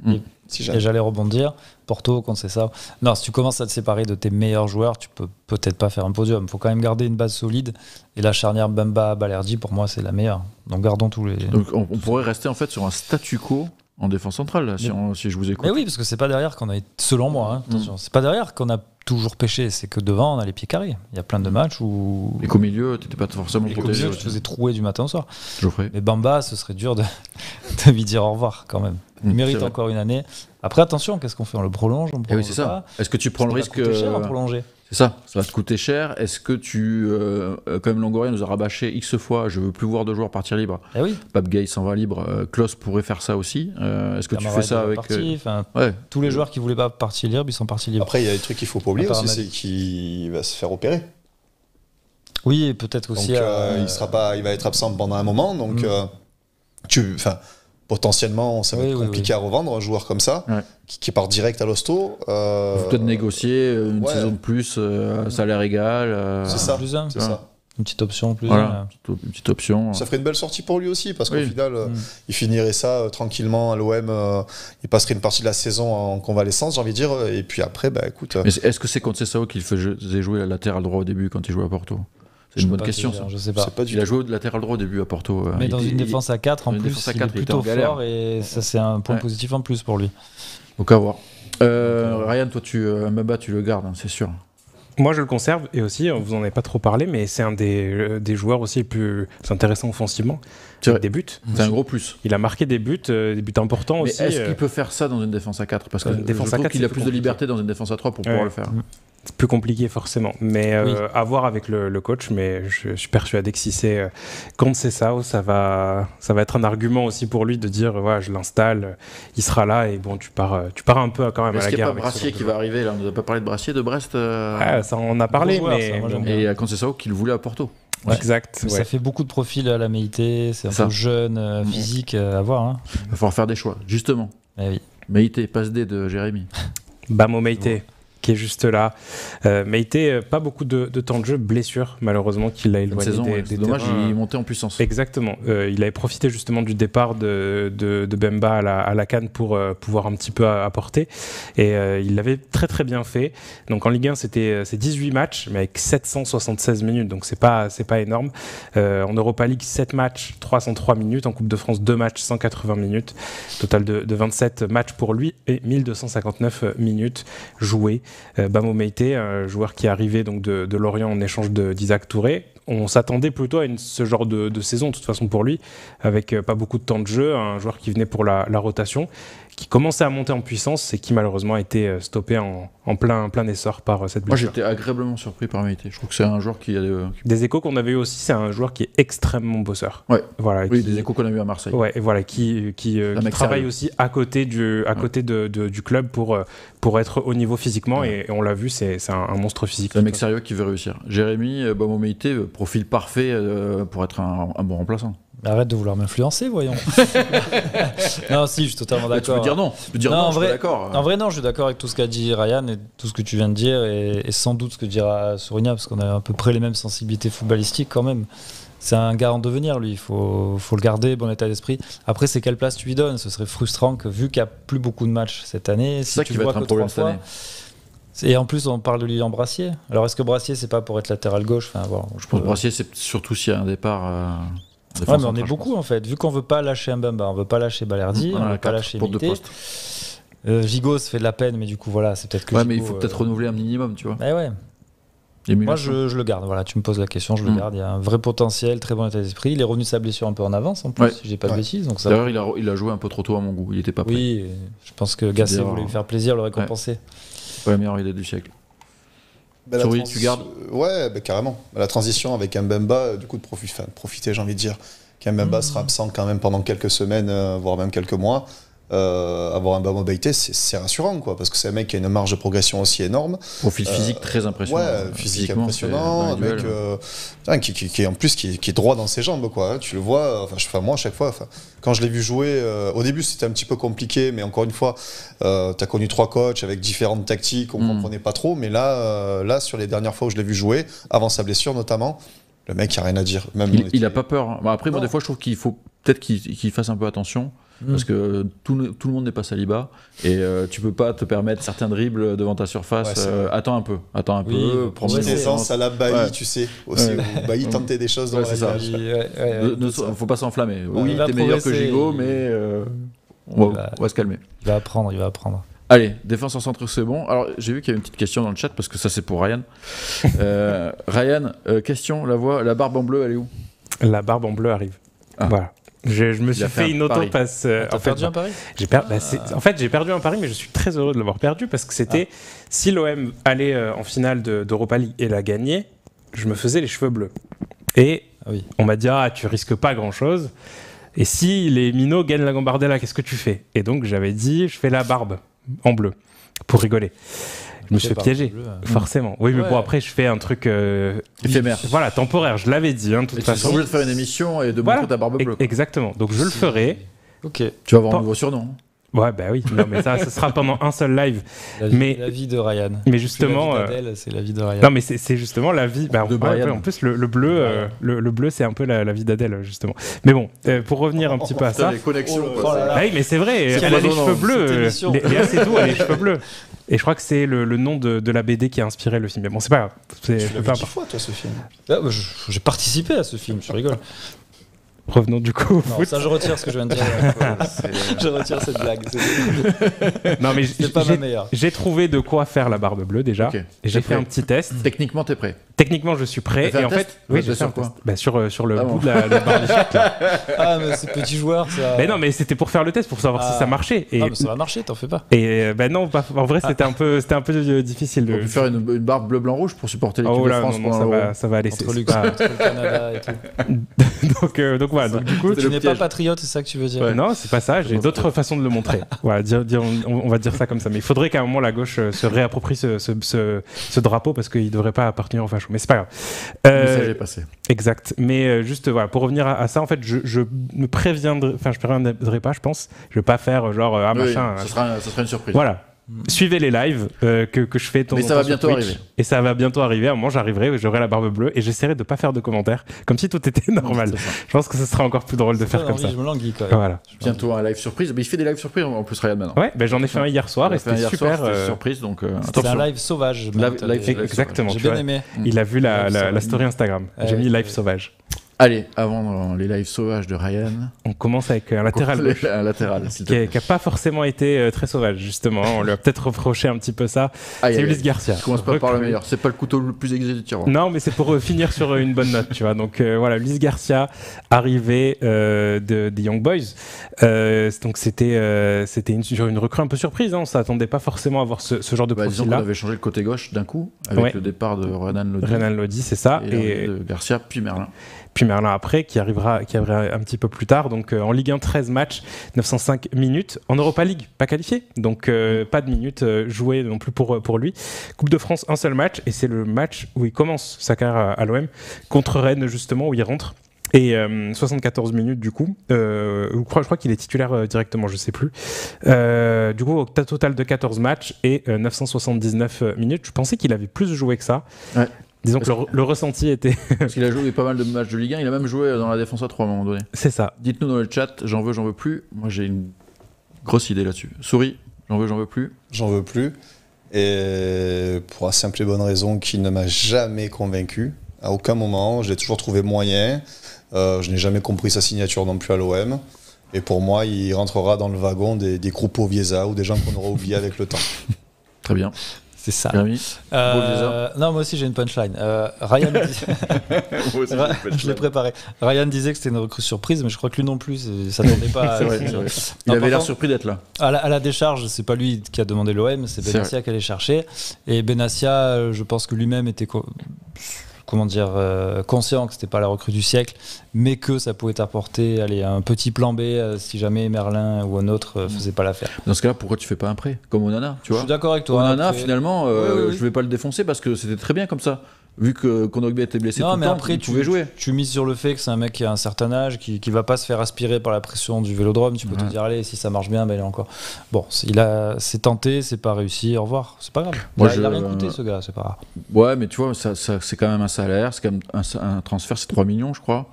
S4: Et j'allais rebondir, Porto contre ça. Non, si tu commences à te séparer de tes meilleurs joueurs, tu peux peut-être pas faire un podium. Il faut quand même garder une base solide. Et la charnière Mbemba-Balerdi, pour moi, c'est la meilleure. Donc gardons tous les...
S2: Donc on pourrait rester en fait sur un statu quo en défense centrale, là, si je vous écoute.
S4: Mais oui, parce que c'est pas derrière qu'on a... Selon moi, attention, c'est pas derrière qu'on a toujours pêché. C'est que devant, on a les pieds carrés. Il y a plein de matchs où...
S2: Et qu'au milieu, t'étais pas forcément protégé.
S4: Tu te faisais trouer du matin au soir.
S2: Geoffrey.
S4: Mais Bamba, ce serait dur de lui dire au revoir quand même. Il mérite encore une année. Après, attention, qu'est-ce qu'on fait? On le prolonge? On
S2: oui, c'est ça. Est-ce que tu prends le risque
S4: Ça va coûter cher à prolonger.
S2: C'est ça va te coûter cher. Est-ce que tu, comme Longoria nous a rabâché X fois, je veux plus voir de joueurs partir libre.
S4: Oui.
S2: Pape Gay s'en va libre. Klose pourrait faire ça aussi. Est-ce que tu fais ça avec
S4: tous les joueurs qui voulaient pas partir libre, ils sont partis libres.
S1: Après, il y a des trucs qu'il faut pas oublier aussi, c'est qu'il va se faire opérer.
S4: Oui, et peut-être aussi.
S1: Donc, il va être absent pendant un moment, donc potentiellement, ça va être compliqué à revendre un joueur comme ça, qui part direct à l'hosto.
S2: Peut-être négocier une saison de plus, salaire égal.
S1: C'est ça. C'est ça.
S4: Une petite option plus.
S2: Voilà, une petite option.
S1: Ça ferait une belle sortie pour lui aussi, parce qu'au final, il finirait ça tranquillement à l'OM. Il passerait une partie de la saison en convalescence, j'ai envie de dire. Et puis après, écoute.
S2: Mais est-ce que c'est contre Sessao qu'il faisait jouer la latéral droit au début quand il jouait à Porto? C'est une bonne question, ça.
S4: Je sais pas.
S2: Il a joué de latéral droit au début à Porto.
S4: Mais dans une défense à 4 en plus, il est plutôt fort et ça, c'est un point positif en plus pour lui.
S2: Donc à voir. Ryan, toi, Mbemba, tu le gardes, hein, c'est sûr.
S3: Moi, je le conserve, et aussi, vous en avez pas trop parlé, mais c'est un des joueurs aussi les plus intéressants offensivement. Des buts.
S2: C'est un gros plus.
S3: Il a marqué des buts importants
S2: mais
S3: aussi.
S2: Est-ce qu'il peut faire ça dans une défense à 4? Parce que je trouve qu'il a plus de liberté dans une défense à 3 pour pouvoir le faire.
S3: C'est plus compliqué forcément, mais à voir avec le coach. Mais je suis persuadé que si c'est contre Sessao, ça va être un argument aussi pour lui de dire je l'installe, il sera là et bon tu pars un peu quand même à la guerre.
S2: Est-ce qu'il n'y a pas Brassier qui va arriver là? On nous a pas parlé de Brassier de Brest.
S3: Ça on en a parlé,
S2: et à contre Sessao qu'il voulait à Porto.
S3: Ouais. Exact.
S4: Ça fait beaucoup de profils à la Meïté, c'est un peu jeune, physique à voir. Hein.
S2: Il va falloir faire des choix, justement. Meïté, passe D de Jérémy.
S3: Bamo Meïté. Qui est juste là. Meïté, pas beaucoup de temps de jeu, blessure malheureusement qui l'a éloigné des
S2: dommage,
S3: terrains.
S2: il montait en puissance.
S3: Exactement. Il avait profité justement du départ de Bemba à la CAN pour pouvoir un petit peu apporter. Et il l'avait très très bien fait. Donc en Ligue 1, c'est 18 matchs, mais avec 776 minutes. Donc c'est pas énorme. En Europa League, 7 matchs, 303 minutes. En Coupe de France, 2 matchs, 180 minutes. Total de 27 matchs pour lui et 1259 minutes jouées. Bamo Meïté, un joueur qui est arrivé donc de Lorient en échange d'Isaac Touré. On s'attendait plutôt à ce genre de saison, de toute façon pour lui, avec pas beaucoup de temps de jeu, un joueur qui venait pour la rotation, qui commençait à monter en puissance et qui malheureusement a été stoppé en plein essor par cette blessure.
S2: Moi j'étais agréablement surpris par Meïté. Je trouve que c'est un joueur qui a
S3: des échos qu'on avait eu aussi, c'est un joueur qui est extrêmement bosseur.
S2: Ouais.
S3: Voilà,
S2: des échos qu'on a eu à Marseille.
S3: Ouais, et voilà, qui travaille aussi à côté du club pour être au niveau physiquement et on l'a vu, c'est un monstre physique.
S2: C'est un mec sérieux qui veut réussir. Jérémy, Bamo Meïté, profil parfait pour être un bon remplaçant.
S4: Arrête de vouloir m'influencer, voyons. Non, si, je suis totalement d'accord.
S2: Tu peux dire non. Tu peux dire non, je suis d'accord.
S4: En vrai, non, je suis d'accord avec tout ce qu'a dit Ryan et tout ce que tu viens de dire et sans doute ce que dira Sourigna, parce qu'on a à peu près les mêmes sensibilités footballistiques quand même. C'est un gars en devenir, lui. Il faut le garder, bon état d'esprit. Après, c'est quelle place tu lui donnes? Ce serait frustrant que, vu qu'il n'y a plus beaucoup de matchs cette année,
S2: c'est ça qui va être un problème cette année.
S4: Et en plus, on parle de Lilian Brassier. Alors, est-ce que Brassier, c'est pas pour être latéral gauche? Enfin, bon,
S2: je pense que Brassier, c'est surtout s'il y a un départ.
S4: Ouais, mais on est beaucoup en fait. Vu qu'on veut pas lâcher Mbemba, on veut pas lâcher Balerdi, on veut pas lâcher Mité. Gigot se fait de la peine, mais du coup, voilà, c'est peut-être que.
S2: Ouais,
S4: Gigot,
S2: mais il faut peut-être renouveler un minimum, tu vois.
S4: Mais ouais. Moi, je le garde. Voilà, tu me poses la question, je le garde. Il y a un vrai potentiel, très bon état d'esprit. Il est revenu de sa blessure un peu en avance, en plus, si j'ai pas de bêtises. Donc ça...
S2: D'ailleurs, il a joué un peu trop tôt à mon goût. Il était pas prêt.
S4: Oui, je pense que Gasset voulait lui faire plaisir, le récompenser.
S2: Ouais, la meilleure idée du siècle.
S1: Oui, tu gardes. Ouais, carrément. La transition avec Mbemba, du coup, de profiter, j'ai envie de dire. Qu'Mbemba sera absent quand même pendant quelques semaines, voire même quelques mois. Avoir un bas mobilité, c'est rassurant, quoi, parce que c'est un mec qui a une marge de progression aussi énorme.
S2: Profil physique très impressionnant.
S1: Ouais, physique impressionnant, un mec qui en plus qui est droit dans ses jambes, quoi. Tu le vois. Moi, à chaque fois, quand je l'ai vu jouer, au début c'était un petit peu compliqué, mais encore une fois, t'as connu 3 coachs avec différentes tactiques, on comprenait pas trop, mais là, sur les dernières fois où je l'ai vu jouer, avant sa blessure notamment. Le mec, il n'y a rien à dire. Même
S2: il n'a pas peur. Hein. Après, moi, des fois, je trouve qu'il faut peut-être qu'il fasse un peu attention. Parce que tout le monde n'est pas Saliba. Et tu ne peux pas te permettre certains dribbles devant ta surface. Attends un peu.
S1: Prends une naissance à la Bailly, tu sais. Aussi, où Bailly tentait des choses dans la vie.
S2: Il ne faut pas s'enflammer. Oui, t'es meilleur que Gigot, mais on va se calmer.
S4: Il va apprendre.
S2: Allez, défense en centre, c'est bon. Alors, j'ai vu qu'il y avait une petite question dans le chat, parce que ça, c'est pour Ryan. Ryan, question, la barbe en bleu, elle est où?
S3: La barbe en bleu arrive. Voilà. Je me suis fait une auto-passe.
S4: T'as perdu un pari?
S3: En fait, j'ai perdu un pari, mais je suis très heureux de l'avoir perdu, parce que c'était, si l'OM allait en finale d'Europa League et la gagnait, je me faisais les cheveux bleus. Et on m'a dit, tu risques pas grand-chose. Et si les minots gagnent la Gambardella, qu'est-ce que tu fais? Et donc, j'avais dit, je fais la barbe en bleu, pour rigoler. Je me suis fait piéger, forcément. Oui, mais bon, après, je fais un truc
S2: éphémère.
S3: Voilà, temporaire, je l'avais dit, de toute façon.
S2: Tu es obligé de faire une émission et de montrer ta barbe bleue.
S3: Exactement, donc je le ferai.
S4: Ok.
S2: Tu vas avoir un nouveau surnom.
S3: Ouais, bah oui, non, mais ça sera pendant un seul live.
S4: La vie de Ryan.
S3: Mais justement.
S4: La vie d'Adèle, c'est la vie de Ryan.
S3: Non, mais c'est justement la vie.
S2: De Brian.
S3: En plus, le bleu, le bleu, c'est un peu la vie d'Adèle, justement. Mais bon, pour revenir un petit peu à ça.
S2: Les connexions.
S3: Oui, mais c'est vrai, elle a les cheveux bleus. Léa Seydoux a les cheveux bleus. Et je crois que c'est le nom de la BD qui a inspiré le film. Mais bon, c'est pas grave.
S1: Tu l'as vu 10 fois, toi, ce film?
S4: J'ai participé à ce film, je rigole.
S3: Revenons du coup au
S4: non,
S3: foot.
S4: Ça, je retire ce que je viens de dire. Je retire cette blague.
S3: Non, mais
S4: c'est pas ma meilleure.
S3: J'ai trouvé de quoi faire la barbe bleue déjà.
S2: Okay.
S3: Et j'ai fait un petit test.
S2: Techniquement, t'es prêt?
S3: Techniquement, je suis prêt. Et en fait, oui, j'ai fait un test. Sur le bout de la barbichette.
S4: Ah, mais c'est petit joueur, ça.
S3: Mais non, mais c'était pour faire le test, pour savoir si ça marchait.
S4: Et... Ah, mais ça va marcher, t'en fais pas.
S3: Et non, en vrai, c'était un peu difficile.
S2: On peut faire une barbe bleu, blanc, rouge pour supporter l'équipe de France pendant l'Euro.
S3: Ça va aller.
S4: Entre le Canada et tout.
S3: Donc voilà. Donc du coup,
S4: tu n'es pas patriote, c'est ça que tu veux dire?
S3: Non, c'est pas ça. J'ai d'autres façons de le montrer. Voilà, on va dire ça comme ça. Mais il faudrait qu'à un moment la gauche se réapproprie ce drapeau parce qu'il devrait pas appartenir aux fachos. Mais c'est pas grave.
S2: Le message est passé.
S3: Exact. Mais juste voilà, pour revenir à ça, en fait, je me préviendrai, enfin, je préviendrai pas, je pense. Je vais pas faire genre machin.
S2: Ça sera une surprise.
S3: Voilà. Suivez les lives que je fais.
S2: Mais ça va bientôt arriver.
S3: Et ça va bientôt arriver. À un moment, j'arriverai, j'aurai la barbe bleue et j'essaierai de pas faire de commentaires, comme si tout était normal. Je pense que ce sera encore plus drôle de faire comme ça.
S4: Je me languis quand même.
S3: Voilà.
S2: Bientôt un live surprise. Mais il fait des lives surprises en plus, Ryan, maintenant.
S3: Ouais, j'en ai fait un hier soir et c'était super.
S2: Surprise, donc
S3: c'était
S4: un live sauvage.
S3: Exactement.
S4: J'ai bien aimé.
S3: Il a vu la story Instagram. J'ai mis live sauvage.
S2: Allez, avant les lives sauvages de Ryan,
S3: on commence avec un latéral gauche, qui n'a pas forcément été très sauvage, justement. On lui a peut-être reproché un petit peu ça. C'est Ulysse Garcia.
S2: Je commence pas par le meilleur. C'est pas le couteau le plus aiguisé du tiroir.
S3: Non, mais c'est pour finir sur une bonne note, tu vois. Donc voilà, Ulysse Garcia, arrivé des Young Boys. Donc c'était une recrue un peu surprise. Hein. On s'attendait pas forcément à voir ce genre de profil-là.
S2: On avait changé le côté gauche d'un coup avec le départ de Renan Lodi.
S3: Renan Lodi, c'est ça.
S2: Et de Garcia, puis Merlin.
S3: Puis Merlin après, qui arrivera un petit peu plus tard. Donc en Ligue 1, 13 matchs, 905 minutes. En Europa League, pas qualifié. Donc pas de minutes jouées non plus pour lui. Coupe de France, un seul match. Et c'est le match où il commence sa carrière à l'OM, contre Rennes justement, où il rentre. Et 74 minutes du coup. Je crois qu'il est titulaire directement, je sais plus. Du coup, au total de 14 matchs et 979 minutes. Je pensais qu'il avait plus joué que ça.
S2: Ouais.
S3: Disons que le ressenti était...
S2: Parce qu'il a joué pas mal de matchs de Ligue 1, il a même joué dans la défense à 3 à un moment donné.
S3: C'est ça.
S2: Dites-nous dans le chat, j'en veux plus. Moi j'ai une grosse idée là-dessus. Souris, j'en veux plus.
S1: J'en veux plus. Et pour la simple et bonne raison qu'il ne m'a jamais convaincu. À aucun moment, je l'ai toujours trouvé moyen. Je n'ai jamais compris sa signature non plus à l'OM. Et pour moi, il rentrera dans le wagon des Grupo Viesa ou des gens qu'on aura oubliés avec le temps.
S2: Très bien.
S4: C'est ça.
S2: Non,
S4: moi aussi j'ai une punchline. Ryan je l'ai préparé. Ryan disait que c'était une recrue surprise, mais je crois que lui non plus, il s'attendait pas à...
S2: C'est vrai. Il avait l'air surpris d'être là.
S4: À la décharge, c'est pas lui qui a demandé l'OM, c'est Benassia qui allait chercher. Et Benassia, je pense que lui-même était conscient que c'était pas la recrue du siècle, mais que ça pouvait apporter un petit plan B si jamais Merlin ou un autre faisait pas l'affaire.
S2: Dans ce cas-là, pourquoi tu fais pas un prêt comme Onana, tu vois?
S4: Je suis d'accord avec toi.
S2: Onana, finalement, oui. Je vais pas le défoncer parce que c'était très bien comme ça. Vu que Kondogbia était blessé tout le temps, il pouvait jouer. Tu
S4: mises sur le fait que c'est un mec qui a un certain âge, qui va pas se faire aspirer par la pression du Vélodrome. Tu peux te dire, allez, si ça marche bien, ben il est encore. Bon, c'est tenté, c'est pas réussi, au revoir. C'est pas grave. Il a rien coûté, ce gars, c'est pas grave.
S2: Ouais, mais tu vois, ça, c'est quand même un salaire, c'est quand même un transfert, c'est 3 millions, je crois.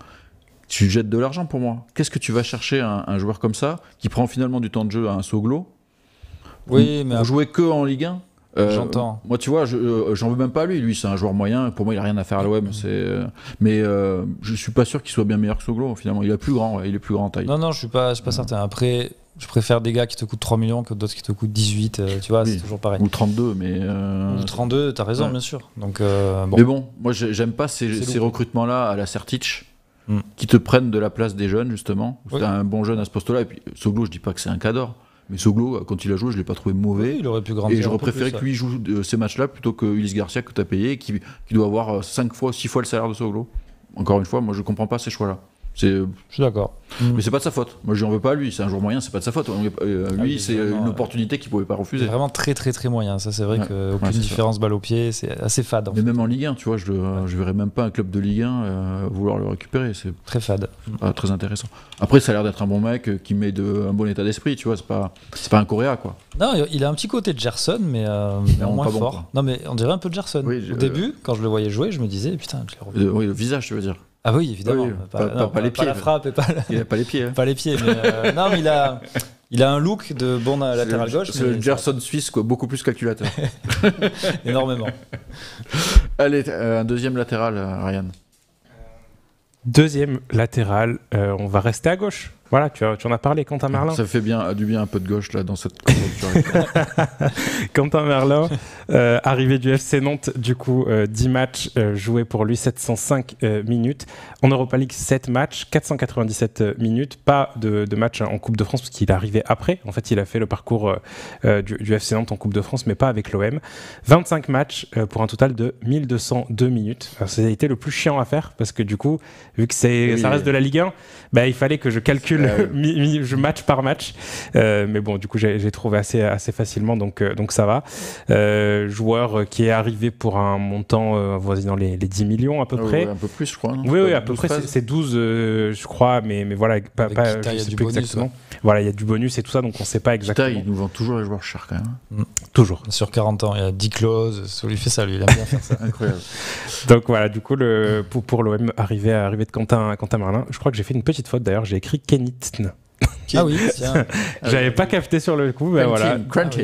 S2: Tu jettes de l'argent pour moi. Qu'est-ce que tu vas chercher un joueur comme ça, qui prend finalement du temps de jeu à un Soglo,
S4: mais
S2: pour jouer que en Ligue 1?
S4: J'entends.
S2: Moi, tu vois, j'en veux même pas à lui. Lui, c'est un joueur moyen. Pour moi, il a rien à faire à l'OM. Mais je suis pas sûr qu'il soit bien meilleur que Soglo. Finalement, il est plus grand. Il est plus grand en taille.
S4: Non, je suis pas certain. Après, je préfère des gars qui te coûtent 3 millions que d'autres qui te coûtent 18. Tu vois, c'est toujours pareil.
S2: Ou 32, mais.
S4: Ou 32, t'as raison, bien sûr. Donc, bon.
S2: Mais bon, moi, j'aime pas ces recrutements-là à la Sertic. Qui te prennent de la place des jeunes, justement. Oui. T'as un bon jeune à ce poste-là. Et puis, Soglo, je dis pas que c'est un cadre. Mais Soglo, quand il a joué, je ne l'ai pas trouvé mauvais.
S4: Oui, il aurait pu grandir.
S2: Et j'aurais préféré que lui joue ces matchs-là plutôt que Ulysse Garcia que tu as payé, qui doit avoir 5 fois, 6 fois le salaire de Soglo. Encore une fois, moi je ne comprends pas ces choix-là. Je
S4: suis d'accord.
S2: Mais c'est pas de sa faute. Moi je n'en veux pas à lui. C'est un joueur moyen, c'est pas de sa faute. Lui, c'est une opportunité qu'il ne pouvait pas refuser.
S4: C'est vraiment très très très moyen. Ça, c'est vrai qu'aucune différence balle au pied, c'est assez fade.
S2: Mais même en Ligue 1, tu vois, je ne verrais même pas un club de Ligue 1 vouloir le récupérer. C'est
S4: très fade.
S2: Très intéressant. Après, ça a l'air d'être un bon mec qui met un bon état d'esprit, tu vois. C'est pas un Coréa, quoi.
S4: Non, il a un petit côté de Gerson, mais moins fort. Bon, non, mais on dirait un peu de Gerson. Oui, au début, quand je le voyais jouer, je me disais, putain, je l'ai revu.
S2: Oui, le visage, tu veux dire.
S4: Ah oui, évidemment.
S2: Oui, pas les pieds.
S4: Pas la frappe.
S2: Il n'a pas les pieds.
S4: Pas les pieds, mais non, mais il a un look de bon latéral gauche.
S2: C'est le Gerson suisse, quoi, beaucoup plus calculateur.
S4: Énormément.
S2: Allez, un deuxième latéral, Ryan.
S3: Deuxième latéral, on va rester à gauche. Voilà, tu en as parlé, Quentin Merlin.
S2: Ça fait du bien un peu de gauche là dans cette conjoncture.
S3: Quentin Merlin, arrivé du FC Nantes, du coup 10 matchs joués pour lui, 705 minutes. En Europa League, 7 matchs, 497 minutes. Pas de match en Coupe de France parce qu'il est arrivé après. En fait, il a fait le parcours du FC Nantes en Coupe de France, mais pas avec l'OM. 25 matchs pour un total de 1202 minutes. Alors, ça a été le plus chiant à faire parce que du coup, vu que ça reste de la Ligue 1, il fallait que je calcule match par match, mais bon, du coup j'ai trouvé assez facilement, donc ça va. Joueur qui est arrivé pour un montant avoisinant les 10 millions à peu près.
S2: Un peu plus, je crois. Non,
S3: oui, à peu près, c'est 12, je crois, mais voilà, pas je sais plus exactement. Voilà, il y a du bonus et tout ça, donc on ne sait pas exactement.
S2: Il nous vend toujours les joueurs chers quand même.
S3: Toujours.
S4: Sur 40 ans, il y a 10 clauses, ça lui fait ça, lui, il aime bien faire ça.
S2: Incroyable.
S3: Donc voilà, du coup, pour l'OM, arrivé de Quentin Merlin, je crois que j'ai fait une petite faute d'ailleurs, j'ai écrit Kenitn.
S4: Ah oui, tiens.
S3: J'avais pas capté sur le coup, mais voilà.
S2: Quentin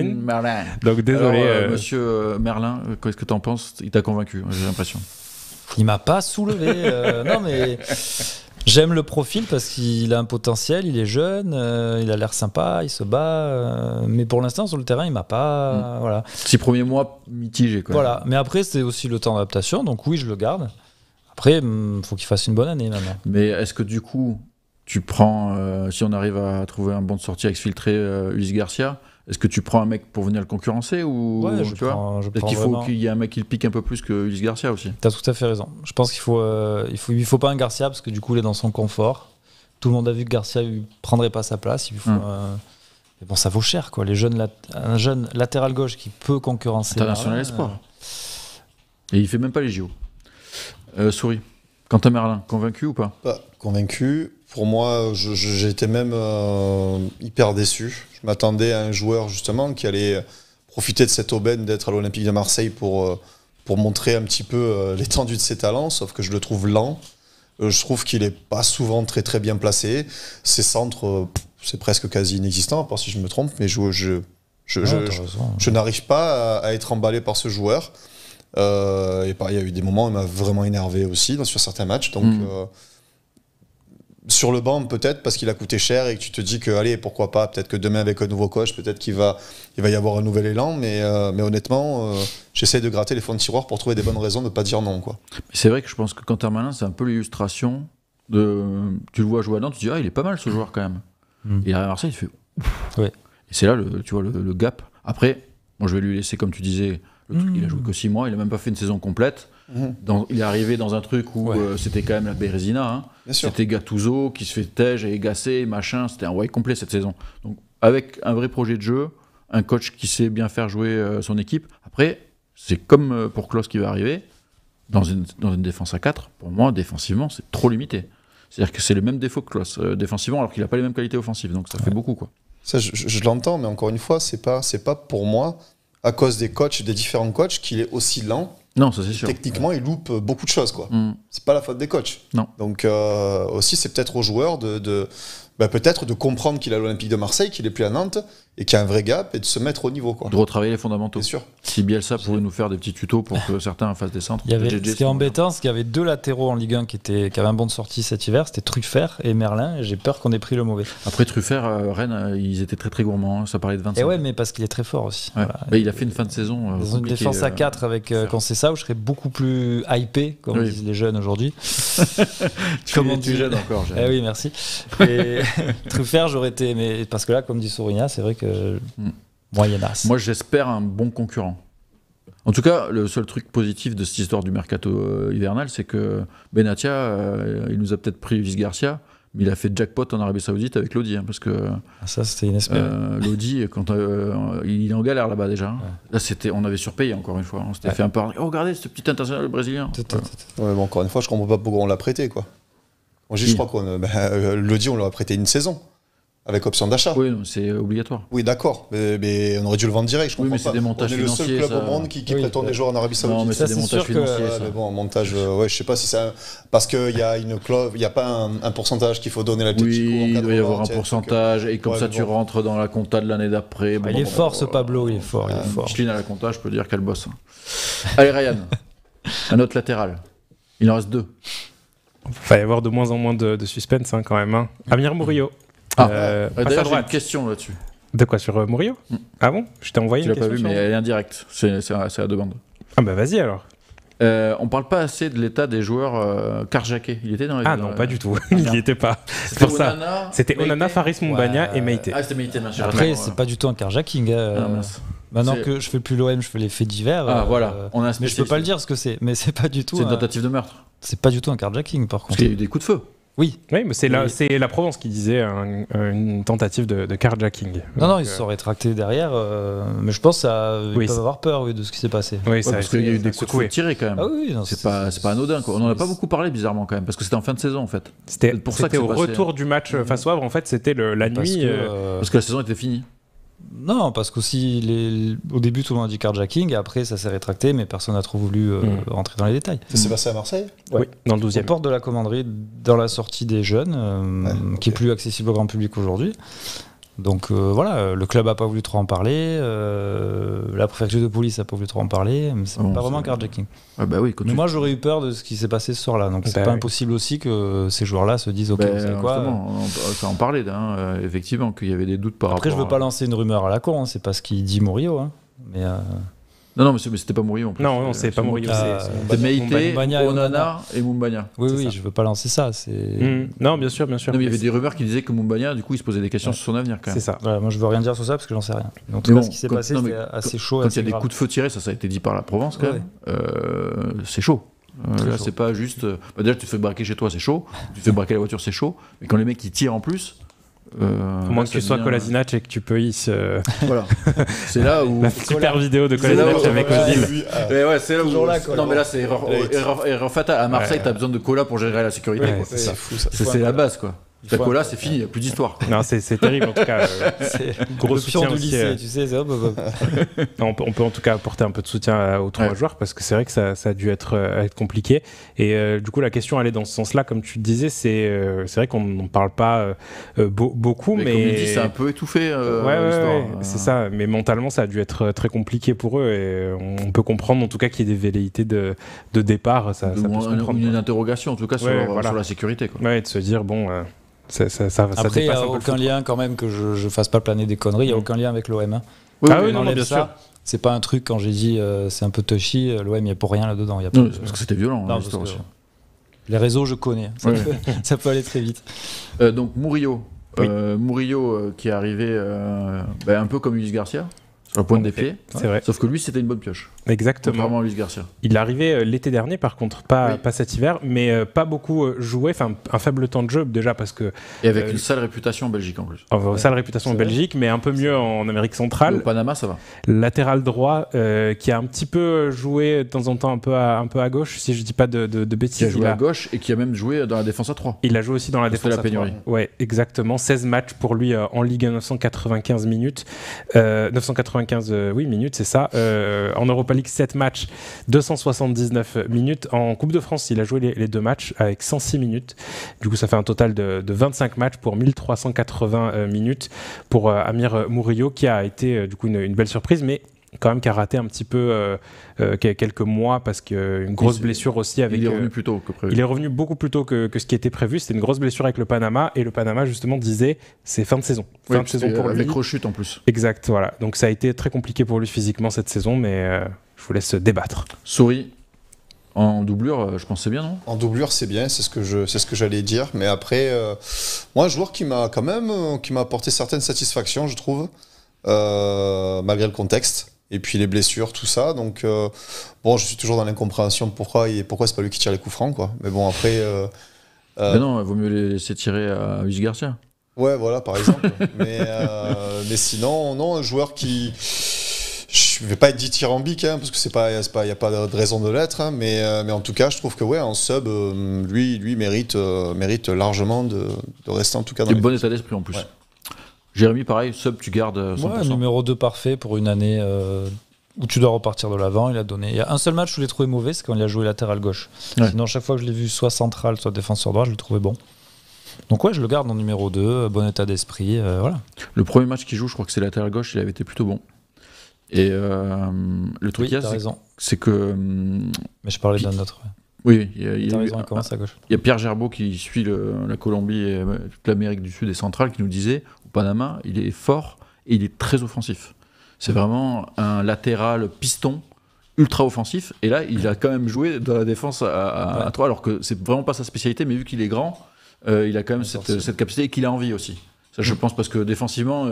S2: Merlin.
S3: Donc désolé.
S2: Alors, monsieur Merlin, qu'est-ce que tu en penses? Il t'a convaincu, j'ai l'impression.
S4: Il m'a pas soulevé. Non, mais j'aime le profil parce qu'il a un potentiel, il est jeune, il a l'air sympa, il se bat. Mais pour l'instant, sur le terrain, il m'a pas. Voilà.
S2: 6 premiers mois mitigés, quoi.
S4: Voilà. Mais après, c'est aussi le temps d'adaptation, donc oui, je le garde. Après, il faut qu'il fasse une bonne année maintenant.
S2: Mais est-ce que du coup, tu prends, si on arrive à trouver un bon de sortie à exfiltrer Ulysse Garcia, est-ce que tu prends un mec pour venir le concurrencer ou
S4: ouais, je prends
S2: est-ce qu'il faut qu'il y ait un mec qui le pique un peu plus que Ulysse Garcia aussi?
S4: T'as tout à fait raison. Je pense qu'il faut pas un Garcia parce que du coup il est dans son confort. Tout le monde a vu que Garcia ne prendrait pas sa place. Il faut mais bon, ça vaut cher quoi. Un jeune latéral gauche qui peut concurrencer.
S2: International espoir. Et il fait même pas les JO. Souris. Quentin Merlin, convaincu ou pas?
S1: Convaincu. Pour moi, j'ai été même hyper déçu. Je m'attendais à un joueur justement qui allait profiter de cette aubaine d'être à l'Olympique de Marseille pour montrer un petit peu l'étendue de ses talents, sauf que je le trouve lent. Je trouve qu'il n'est pas souvent très très bien placé. Ses centres, c'est presque quasi inexistant, à part si je me trompe, mais je n'arrive pas à être emballé par ce joueur. Et pareil, il y a eu des moments où il m'a vraiment énervé aussi sur certains matchs. Donc, sur le banc, peut-être, parce qu'il a coûté cher et que tu te dis que, allez, pourquoi pas, peut-être que demain, avec un nouveau coach, peut-être qu'il va y avoir un nouvel élan. Mais honnêtement, j'essaie de gratter les fonds de tiroir pour trouver des bonnes raisons de ne pas dire non, quoi.
S2: Mais c'est vrai que je pense que Quentin Merlin, c'est un peu l'illustration de. Tu le vois jouer à Nantes, tu te dis, il est pas mal ce joueur quand même. Il arrive à Marseille, il fait ouf.
S4: Ouais.
S2: Et c'est là, tu vois, le gap. Après, moi, je vais lui laisser, comme tu disais, le truc, il a joué que 6 mois, il a même pas fait une saison complète. Il est arrivé dans un truc où c'était quand même la Bérésina. Hein. C'était Gattuso qui se fait tège et Gasset, machin. C'était un way complet cette saison. Donc, avec un vrai projet de jeu, un coach qui sait bien faire jouer son équipe. Après, c'est comme pour Klose qui va arriver, dans une défense à 4, pour moi, défensivement, c'est trop limité. C'est-à-dire que c'est le même défaut que Klose défensivement, alors qu'il n'a pas les mêmes qualités offensives. Donc ça fait beaucoup, quoi.
S1: Ça, je l'entends, mais encore une fois, c'est pas pour moi, à cause des différents coachs, qu'il est aussi lent.
S2: Non, ça c'est sûr.
S1: Techniquement, il loupe beaucoup de choses, quoi. C'est pas la faute des coachs.
S2: Non.
S1: Donc aussi, c'est peut-être aux joueurs peut-être de comprendre qu'il est à l'Olympique de Marseille, qu'il est plus à Nantes, et qu'il y a un vrai gap, et de se mettre au niveau, quoi.
S2: De retravailler les fondamentaux.
S1: Bien sûr.
S2: Si Bielsa pouvait nous faire des petits tutos pour que certains fassent des centres.
S4: Ce qui est embêtant, c'est qu'il y avait 2 latéraux en Ligue 1 qui avaient un bon de sortie cet hiver, c'était Truffert et Merlin, et j'ai peur qu'on ait pris le mauvais.
S2: Après Truffert, Rennes, ils étaient très très gourmands, hein. Ça parlait de 25.
S4: Et ouais, mais parce qu'il est très fort aussi.
S2: Ouais.
S4: Voilà.
S2: Mais il a fait une fin de saison.
S4: Dans une défense à 4 avec quand c'est ça, où je serais beaucoup plus hypé, comme disent les jeunes aujourd'hui.
S2: tu jeune encore.
S4: Eh oui, merci. Et Truffert, j'aurais été, mais parce que là, comme dit Sourigna, c'est vrai que moyennasse.
S2: Moi, j'espère un bon concurrent. En tout cas, le seul truc positif de cette histoire du mercato hivernal, c'est que Benatia, il nous a peut-être pris Luis Garcia, mais il a fait jackpot en Arabie Saoudite avec Lodi, hein, parce que
S4: ça, c'était inespéré.
S2: Lodi, quand il est en galère là-bas déjà. Là, on avait surpayé encore une fois. On s'était fait un peu. Oh, regardez ce petit international brésilien.
S1: Encore une fois, je comprends pas pourquoi on l'a prêté, quoi. Je crois qu'on Lodi, on l'a prêté une saison. Avec option d'achat.
S2: Oui, c'est obligatoire.
S1: Oui, d'accord. Mais on aurait dû le vendre direct, je comprends
S2: mais c'est des montages financiers.
S1: On est le seul club au monde qui prétend des joueurs en Arabie Saoudite.
S2: Non, mais c'est des montages financiers.
S1: Mais bon, montage, je sais pas si ça. Parce qu'il y a une clause, il n'y a pas un pourcentage qu'il faut donner à l'Atlético.
S2: Oui, il doit y avoir un pourcentage, et comme ça, tu rentres dans la compta de l'année d'après.
S4: Il est fort, ce Pablo, il est fort.
S2: Michelin à la compta, je peux dire qu'elle bosse. Allez, Ryan, un autre latéral. Il en reste 2.
S3: Il va y avoir de moins en moins de suspense quand même. Hein. Amir Murillo.
S2: D'ailleurs, j'ai une question là-dessus.
S3: De quoi, sur Murillo? Ah bon? Je t'ai envoyé
S2: une question. Tu l'as pas vu, mais elle est indirecte. C'est à demande.
S3: Ah bah vas-y alors.
S2: On parle pas assez de l'état des joueurs carjackés. Il était dans les.
S3: Ah non, pas du tout. Il n'y était pas. C'est pour ça. C'était Onana, Faris Moumbagna et Meïté.
S2: Ah, c'était Meïté, bien sûr.
S4: Après, c'est pas du tout un carjacking. Maintenant que je fais plus l'OM, je fais les faits divers.
S2: Ah voilà.
S4: Mais je peux pas le dire ce que c'est. Mais c'est pas du tout.
S2: C'est une tentative de meurtre.
S4: C'est pas du tout un carjacking, par contre.
S2: Parce qu'il y a eu des coups de feu.
S4: Oui,
S3: mais c'est la Provence qui disait une tentative de carjacking.
S4: Non, ils se sont rétractés derrière, mais je pense qu'ils peuvent avoir peur de ce qui s'est passé.
S3: Oui,
S2: parce qu'il y a eu des coups de feu tirés quand même.
S4: Ah oui,
S2: c'est pas anodin, quoi. On en a pas beaucoup parlé bizarrement quand même, parce que c'était en fin de saison en fait.
S3: C'était au retour du match face au Havre, en fait, c'était la nuit.
S2: Parce que la saison était finie.
S4: Non, parce qu'aussi, au début, tout le monde a dit carjacking, et après, ça s'est rétracté, mais personne n'a trop voulu rentrer dans les détails.
S1: Ça s'est passé à Marseille ?
S3: Oui, dans le 12e.
S4: Aux portes de la commanderie, dans la sortie des jeunes, qui est plus accessible au grand public aujourd'hui. Donc voilà, le club n'a pas voulu trop en parler, la préfecture de police n'a pas voulu trop en parler, mais c'est pas vraiment carjacking.
S2: Ah bah oui,
S4: mais moi j'aurais eu peur de ce qui s'est passé ce soir-là, donc c'est pas impossible aussi que ces joueurs-là se disent ok, vous savez quoi.
S2: On peut en parler, effectivement, qu'il y avait des doutes par rapport.
S4: Après, je veux pas lancer une rumeur à la con, c'est pas ce qu'il dit Murillo, mais.
S2: Non, mais c'était pas Murillo en plus.
S3: Non, c'est pas Murillo.
S2: C'était Meïté, Onana et Moumbagna.
S4: Oui, je veux pas lancer ça.
S3: Non, bien sûr.
S2: Non, mais il y avait des rumeurs qui disaient que Moumbagna, du coup, il se posait des questions sur son avenir quand même.
S3: C'est ça.
S4: Voilà, moi, je veux rien dire sur ça parce que j'en sais rien. En tout cas, ce qui s'est passé, c'était assez chaud.
S2: Quand il y a des coups de feu tirés, ça a été dit par la Provence quand même. C'est chaud. Là, c'est pas juste. Déjà, tu te fais braquer chez toi, c'est chaud. Tu te fais braquer la voiture, c'est chaud. Mais quand les mecs ils tirent en plus.
S3: Au moins que tu sois Kolasinac et que tu peux
S2: Voilà. C'est là où.
S3: La super vidéo de Kolasinac avec Ozil.
S2: C'est là où. Non, mais là, c'est erreur fatale. À Marseille, t'as besoin de Kola pour gérer la sécurité.
S1: C'est fou ça.
S2: C'est la base, quoi. T'as Kola, c'est fini, il n'y a plus d'histoire.
S3: Non, c'est terrible en tout cas. Gros soutien
S4: du lycée, tu sais.
S3: On peut en tout cas apporter un peu de soutien aux 3 joueurs parce que c'est vrai que ça a dû être compliqué. Et du coup, la question allait dans ce sens-là, comme tu le disais, c'est vrai qu'on n'en parle pas beaucoup, mais
S2: comme il dit, c'est un peu étouffé.
S3: C'est ça. Mais mentalement, ça a dû être très compliqué pour eux et on peut comprendre en tout cas qu'il y ait des velléités de départ. Ça peut se comprendre.
S2: Une interrogation en tout cas sur la sécurité. Quoi.
S3: Ouais, de se dire bon.
S4: Après, il n'y a aucun lien quand même que je fasse pas planer des conneries. Il n'y a aucun lien avec l'OM. Hein.
S3: Non, bien sûr.
S4: C'est pas un truc quand j'ai dit c'est un peu touchy. L'OM, il n'y a pour rien là-dedans.
S2: Parce que c'était violent.
S4: Non,
S2: l'histoire aussi.
S4: Les réseaux, je connais. Ça peut aller très vite.
S2: Donc Murillo, qui est arrivé un peu comme Luis Garcia. Sur la pointe des pieds.
S3: C'est vrai.
S2: Sauf que lui, c'était une bonne pioche.
S3: Exactement.
S2: Contrairement à Luis Garcia.
S3: Il est arrivé l'été dernier, par contre, pas cet hiver, mais pas beaucoup joué, enfin un faible temps de jeu déjà parce que.
S2: Et avec une sale réputation en Belgique en plus.
S3: Sale réputation en Belgique, mais un peu mieux en Amérique centrale.
S2: Et au Panama, ça va.
S3: Latéral droit, qui a un petit peu joué de temps en temps un peu à gauche, si je dis pas de bêtises.
S2: Qui a joué à gauche et qui a même joué dans la défense à 3.
S3: Il a joué aussi dans la défense à 3.
S2: Pénurie.
S3: Ouais, exactement. 16 matchs pour lui en Ligue 1, 995 minutes. 995 minutes, c'est ça. En Europa League, 7 matchs, 279 minutes. En Coupe de France, il a joué les 2 matchs avec 106 minutes. Du coup, ça fait un total de 25 matchs pour 1380 minutes pour Amir Murillo, qui a été du coup une belle surprise, mais quand même qui a raté un petit peu quelques mois parce qu'une grosse blessure aussi avec.
S2: Il est revenu plus tôt que prévu.
S3: Il est revenu beaucoup plus tôt que ce qui était prévu. C'était une grosse blessure avec le Panama et le Panama justement disait c'est fin de saison. Fin de saison pour lui.
S2: Avec rechute en plus.
S3: Exact, voilà. Donc ça a été très compliqué pour lui physiquement cette saison, mais je vous laisse débattre.
S2: Souris. En doublure, je pense c'est bien, non ?
S1: En doublure, c'est bien, c'est ce que j'allais dire. Mais après, moi, un joueur qui m'a apporté certaines satisfactions, je trouve, malgré le contexte. Et puis les blessures, tout ça. Donc, je suis toujours dans l'incompréhension pourquoi c'est pas lui qui tire les coups francs, quoi. Mais bon, après.
S2: Mais non, il vaut mieux les laisser tirer à Luis Garcia.
S1: Ouais, voilà, par exemple. mais sinon, non, un joueur qui. Je vais pas être dithyrambique, hein, parce que y a pas de raison de l'être, hein, mais en tout cas, je trouve que en sub, lui mérite largement de rester en tout cas dans
S2: le bon état d'esprit en plus. Ouais. Jérémy, pareil, sub, tu gardes 100%.
S4: Ouais, numéro 2 parfait pour une année où tu dois repartir de l'avant. Il y a un seul match où je l'ai trouvé mauvais, c'est quand il a joué latéral gauche. Ouais. Sinon, chaque fois que je l'ai vu soit central, soit défenseur droit, je l'ai trouvé bon. Donc je le garde en numéro 2, bon état d'esprit, voilà.
S2: Le premier match qu'il joue, je crois que c'est latéral gauche, il avait été plutôt bon. Et le truc c'est que...
S4: Mais je parlais d'un autre.
S2: Oui,
S4: il commence à gauche.
S2: Il y a Pierre Gerbeau qui suit la Colombie et toute l'Amérique du Sud et centrale qui nous disait, au Panama, il est fort et il est très offensif. C'est vraiment un latéral piston ultra offensif. Et là, il a quand même joué dans la défense à 3, alors que c'est vraiment pas sa spécialité, mais vu qu'il est grand, il a quand même cette capacité et qu'il a envie aussi. Ça, je pense, parce que défensivement...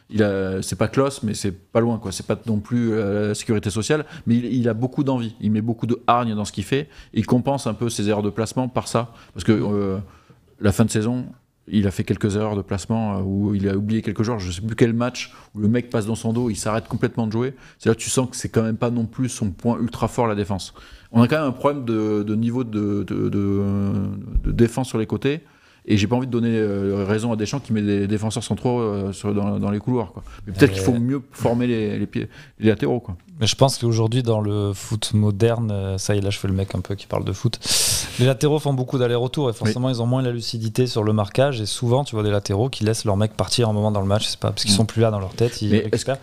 S2: c'est pas Klose, mais c'est pas loin, quoi. C'est pas non plus la sécurité sociale, mais il a beaucoup d'envie. Il met beaucoup de hargne dans ce qu'il fait. Et il compense un peu ses erreurs de placement par ça. Parce que la fin de saison, il a fait quelques erreurs de placement où il a oublié quelques joueurs. Je sais plus quel match où le mec passe dans son dos, il s'arrête complètement de jouer. C'est là que tu sens que c'est quand même pas non plus son point ultra fort, la défense. On a quand même un problème de niveau de défense sur les côtés. Et j'ai pas envie de donner raison à Deschamps qui met des défenseurs centraux dans les couloirs, quoi. Mais peut-être qu'il faut mieux former les latéraux, quoi.
S4: Mais je pense qu'aujourd'hui, dans le foot moderne, ça y est, là je fais le mec un peu qui parle de foot, les latéraux font beaucoup d'allers-retours et forcément ils ont moins la lucidité sur le marquage. Et souvent, tu vois des latéraux qui laissent leur mec partir un moment dans le match, c'est pas parce qu'ils sont plus là dans leur tête, ils récupèrent.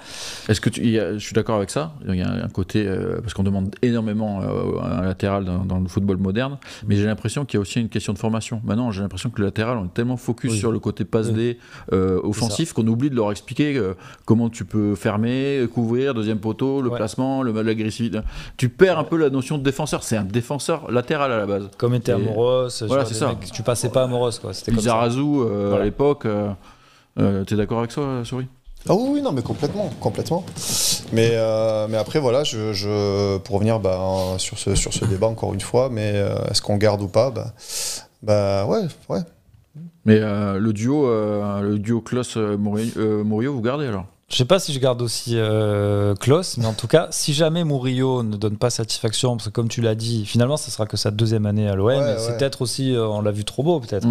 S2: Est-ce que je suis d'accord avec ça. Il y a un côté, parce qu'on demande énormément un latéral dans le football moderne, mais j'ai l'impression qu'il y a aussi une question de formation. Maintenant, j'ai l'impression que le latéral, on est tellement focus sur le côté passe-D offensif qu'on oublie de leur expliquer comment tu peux fermer, couvrir, deuxième poteau, le placement, l'agressivité. Tu perds un peu la notion de défenseur. C'est un défenseur latéral à la base.
S4: Comme était Amoros,
S2: voilà, c'est ça.
S4: Tu passais pas Amoros, quoi. C'était
S2: Lizarazu à l'époque. T'es d'accord avec ça, Souris ?
S1: Ah oui, non, mais complètement. Mais après, voilà, pour revenir sur ce débat encore une fois, mais est-ce qu'on garde ou pas ? Ouais.
S2: Mais le duo Klose-Murillo, vous gardez alors?
S4: Je sais pas si je garde aussi Klose, mais en tout cas, si jamais Murillo ne donne pas satisfaction, parce que comme tu l'as dit, finalement, ce sera que sa 2e année à l'OM, c'est peut-être aussi, on l'a vu trop beau, peut-être.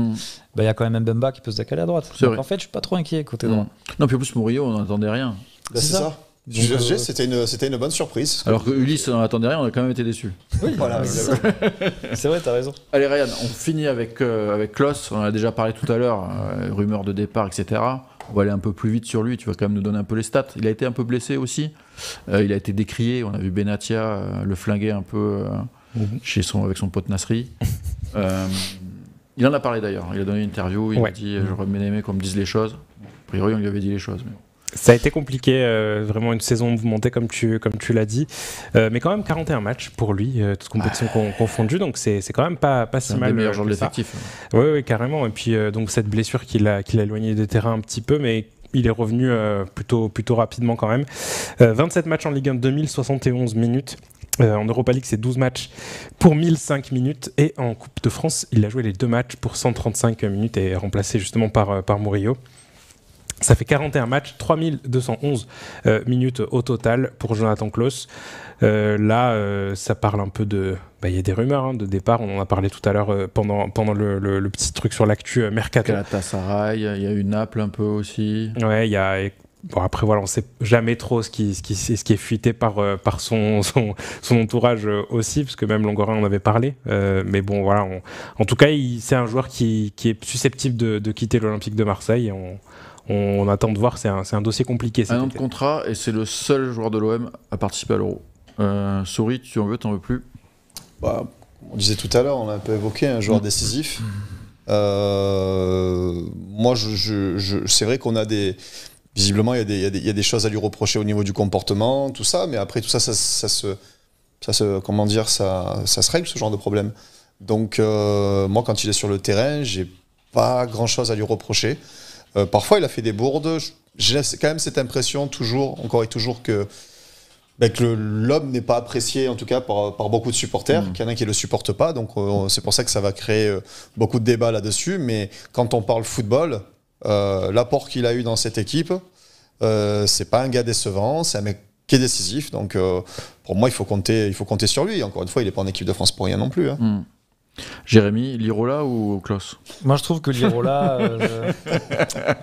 S4: Il y a quand même Mbemba qui peut se décaler à droite.
S2: C'est
S4: Donc
S2: vrai.
S4: en fait, je suis pas trop inquiet côté droit.
S2: Non, puis en plus, Murillo, on n'entendait rien.
S1: C'est ça.
S4: Donc,
S1: C'était une bonne surprise.
S2: Alors que Ulysse, on n'attendait rien, on a quand même été déçus.
S4: Oui,
S1: Voilà, exactement.
S4: c'est vrai, t'as raison.
S2: Allez, Ryan, on finit avec Klose. On en a déjà parlé tout à l'heure, rumeurs de départ, etc. On va aller un peu plus vite sur lui, tu vas quand même nous donner un peu les stats. Il a été un peu blessé aussi, il a été décrié, on a vu Benatia le flinguer un peu avec son pote Nasri. Il en a parlé d'ailleurs, il a donné une interview, il a dit « j'aurais bien aimé qu'on me dise les choses ». A priori, on lui avait dit les choses. Mais...
S3: Ça a été compliqué, vraiment une saison mouvementée comme tu l'as dit, mais quand même 41 matchs pour lui, toutes compétitions confondues, donc c'est quand même pas si mal.
S2: C'est un des meilleurs joueurs de l'effectif.
S3: Oui, carrément. Et puis donc cette blessure qui l'a éloigné des terrains un petit peu, mais il est revenu plutôt rapidement quand même. 27 matchs en Ligue 1, 2071 minutes. En Europa League, c'est 12 matchs pour 1005 minutes. Et en Coupe de France, il a joué les 2 matchs pour 135 minutes et est remplacé justement par Murillo. Ça fait 41 matchs, 3211 minutes au total pour Jonathan Klose. Là, ça parle un peu de... Il y a des rumeurs de départ, on en a parlé tout à l'heure pendant le petit truc sur l'actu Mercato.
S2: Galatasaray, il y a eu Naples un peu aussi.
S3: Ouais, il y a... Bon, après, voilà, on ne sait jamais trop ce qui est fuité par son entourage aussi, parce que même Longorin en avait parlé. Mais bon, voilà. En tout cas, c'est un joueur qui est susceptible de quitter l'Olympique de Marseille. On attend de voir, c'est un dossier compliqué.
S2: Un an de contrat, et c'est le seul joueur de l'OM à participer à l'Euro. Souris, tu en veux, t'en veux plus?
S1: On disait tout à l'heure, on l'a un peu évoqué, un joueur décisif. Moi, c'est vrai qu'on a des... Visiblement, il y a des choses à lui reprocher au niveau du comportement, tout ça, mais après, tout ça, ça se règle, ce genre de problème. Donc, moi, quand il est sur le terrain, j'ai pas grand-chose à lui reprocher. Parfois, il a fait des bourdes. J'ai quand même cette impression, encore et toujours, que l'homme n'est pas apprécié, en tout cas, par beaucoup de supporters, qu'il y en a qui ne le supportent pas. Donc, c'est pour ça que ça va créer beaucoup de débats là-dessus. Mais quand on parle football, l'apport qu'il a eu dans cette équipe, c'est pas un gars décevant, c'est un mec qui est décisif. Donc, pour moi, il faut compter sur lui. Encore une fois, il n'est pas en équipe de France pour rien non plus. Hein.
S2: Jérémy, Lirola ou Klose?
S4: Moi, je trouve que Lirola,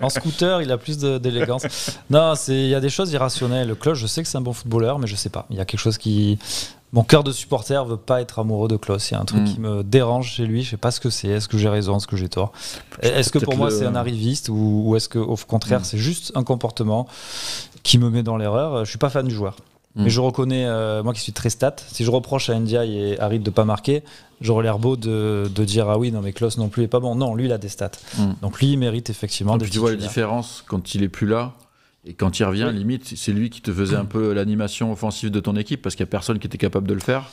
S4: en scooter, il a plus d'élégance. Non, il y a des choses irrationnelles. Klose, je sais que c'est un bon footballeur, mais je sais pas. Il y a quelque chose qui... Mon cœur de supporter veut pas être amoureux de Klose. Il y a un truc qui me dérange chez lui. Je sais pas ce que c'est. Est-ce que j'ai raison? Est-ce que j'ai tort? Est-ce que pour moi, c'est un arriviste ou est-ce qu'au contraire, c'est juste un comportement qui me met dans l'erreur? Je suis pas fan du joueur. Mais je reconnais, moi qui suis très stat, si je reproche à Ndiaye et Harit de pas marquer, j'aurais l'air beau de dire ah oui, non mais Klose non plus est pas bon. Non, lui il a des stats. Donc lui il mérite effectivement des
S2: tu vois la différence quand il est plus là et quand il revient, limite c'est lui qui te faisait un peu l'animation offensive de ton équipe parce qu'il n'y a personne qui était capable de le faire.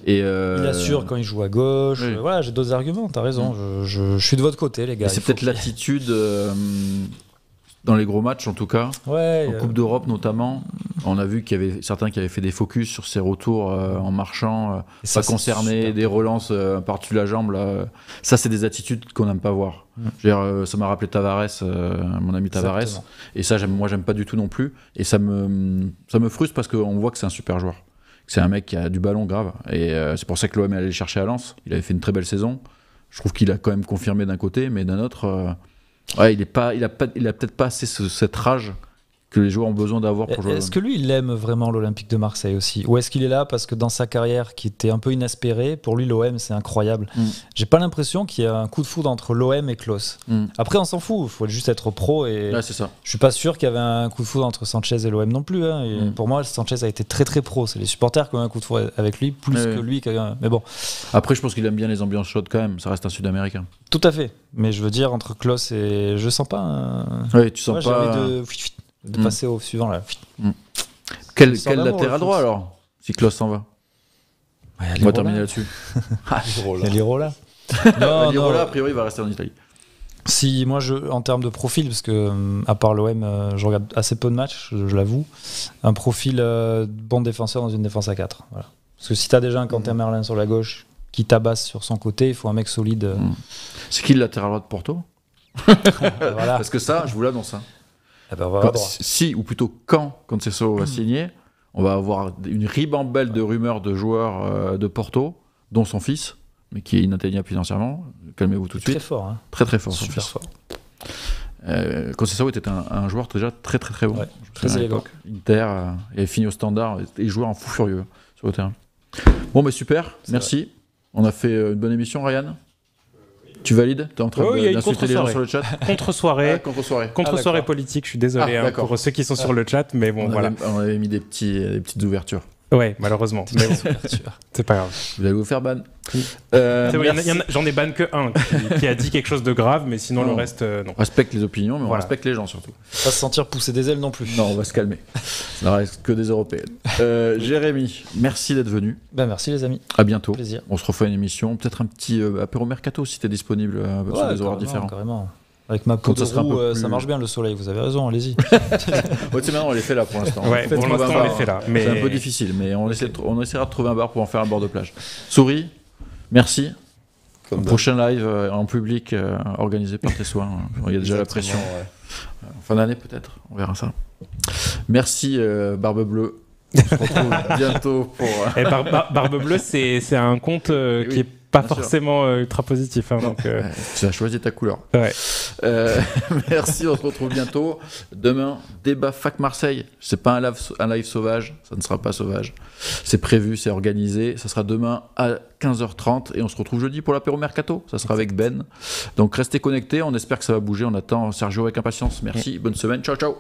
S2: Et
S4: il assure quand il joue à gauche. Voilà, j'ai d'autres arguments, t'as raison. Je suis de votre côté les gars.
S2: C'est peut-être l'attitude... Dans les gros matchs, en tout cas, en Coupe d'Europe notamment, on a vu qu'il y avait certains qui avaient fait des focus sur ses retours en marchant, pas concernés, des relances par-dessus la jambe. Là. Ça, c'est des attitudes qu'on n'aime pas voir. Ça m'a rappelé Tavares, mon ami Tavares, et ça, moi, j'aime pas du tout non plus. Et ça me frustre parce qu'on voit que c'est un super joueur. C'est un mec qui a du ballon grave, et c'est pour ça que l'OM est allé le chercher à Lens. Il avait fait une très belle saison. Je trouve qu'il a quand même confirmé d'un côté, mais d'un autre... Ouais, il a peut-être pas assez cette rage que les joueurs ont besoin d'avoir pour jouer.
S4: Est-ce que lui, il aime vraiment l'Olympique de Marseille aussi? Ou est-ce qu'il est là parce que dans sa carrière qui était un peu inespérée, pour lui l'OM c'est incroyable? J'ai pas l'impression qu'il y a un coup de foudre entre l'OM et Klose. Après on s'en fout, il faut juste être pro et
S2: ouais, c'est ça.
S4: Je suis pas sûr qu'il y avait un coup de foudre entre Sanchez et l'OM non plus. Hein. Et pour moi, Sanchez a été très très pro. C'est les supporters qui ont un coup de foudre avec lui plus que lui. Mais bon.
S2: Après, je pense qu'il aime bien les ambiances chaudes quand même. Ça reste un Sud-Américain.
S4: Tout à fait. Mais je veux dire entre Klose et je sens pas.
S2: Oui, tu sens
S4: j'ai
S2: pas.
S4: envie de passer au suivant là.
S2: Quel latéral droit alors, si Klose s'en va? On va terminer là-dessus.
S4: Il y a Lirola.
S2: Lirola, a priori, va rester en Italie.
S4: Si moi, en termes de profil, parce que à part l'OM, je regarde assez peu de matchs, je l'avoue, un profil bon défenseur dans une défense à 4. Voilà. Parce que si tu as déjà un Quentin Merlin sur la gauche qui tabasse sur son côté, il faut un mec solide.
S2: C'est qui le latéral droit de Porto?
S4: Voilà.
S2: Parce que ça, je vous l'annonce. Hein.
S4: Eh ben, on va avoir droit.
S2: Si, ou plutôt quand Conceição va signer, on va avoir une ribambelle de rumeurs de joueurs de Porto, dont son fils, mais qui est inatteignable financièrement. Calmez-vous tout de suite.
S4: Très fort. Hein.
S2: Très très fort.
S4: Super fort.
S2: Conceição était un joueur déjà très très très bon.
S4: Ouais, très élégant.
S2: Inter, il avait fini au standard et jouait en fou furieux sur le terrain. Bon, mais super, merci. On a fait une bonne émission, Ryan. Tu valides? Tu es en train d'insulter les gens sur le chat?
S3: Contre-soirée.
S2: Contre-soirée.
S3: Contre-soirée politique, je suis désolé pour ceux qui sont sur le chat, mais bon, voilà.
S2: On avait mis des petites ouvertures.
S3: Ouais, malheureusement. Mais bon, c'est pas grave.
S2: Vous allez vous faire ban.
S3: J'en ai ban que un qui a dit quelque chose de grave, mais sinon le reste, non.
S2: On respecte les opinions, mais on respecte les gens surtout.
S4: Pas se sentir pousser des ailes non plus.
S2: Non, on va se calmer. Ça ne reste que des Européennes. Jérémy, merci d'être venu.
S4: Merci les amis.
S2: À bientôt.
S4: Plaisir.
S2: On se refait une émission, peut-être un petit apéro mercato si tu es disponible sur des horaires différents.
S4: Carrément. Avec ma peau de roue, ça marche bien le soleil, vous avez raison, allez-y.
S2: Ouais, maintenant on les fait là pour l'instant.
S3: Ouais, pour l'instant on les fait là.
S2: C'est un peu difficile, mais on essaiera de trouver un bar pour en faire un bord de plage. Souris, merci. Prochain live en public organisé par tes soins. Il y a déjà la pression. Ouais. Fin d'année peut-être, on verra ça. Merci Barbe Bleue. On se retrouve bientôt pour...
S3: Barbe Bleue, c'est un compte qui est pas forcément ultra positif. Hein, donc,
S2: tu as choisi ta couleur.
S3: Ouais.
S2: Merci, on se retrouve bientôt. Demain, débat Fac Marseille. C'est pas un live sauvage, ça ne sera pas sauvage. C'est prévu, c'est organisé. Ça sera demain à 15h30 et on se retrouve jeudi pour l'apéro mercato. Ça sera avec Ben. Donc restez connectés, on espère que ça va bouger. On attend Sergio avec impatience. Merci, bonne semaine. Ciao, ciao.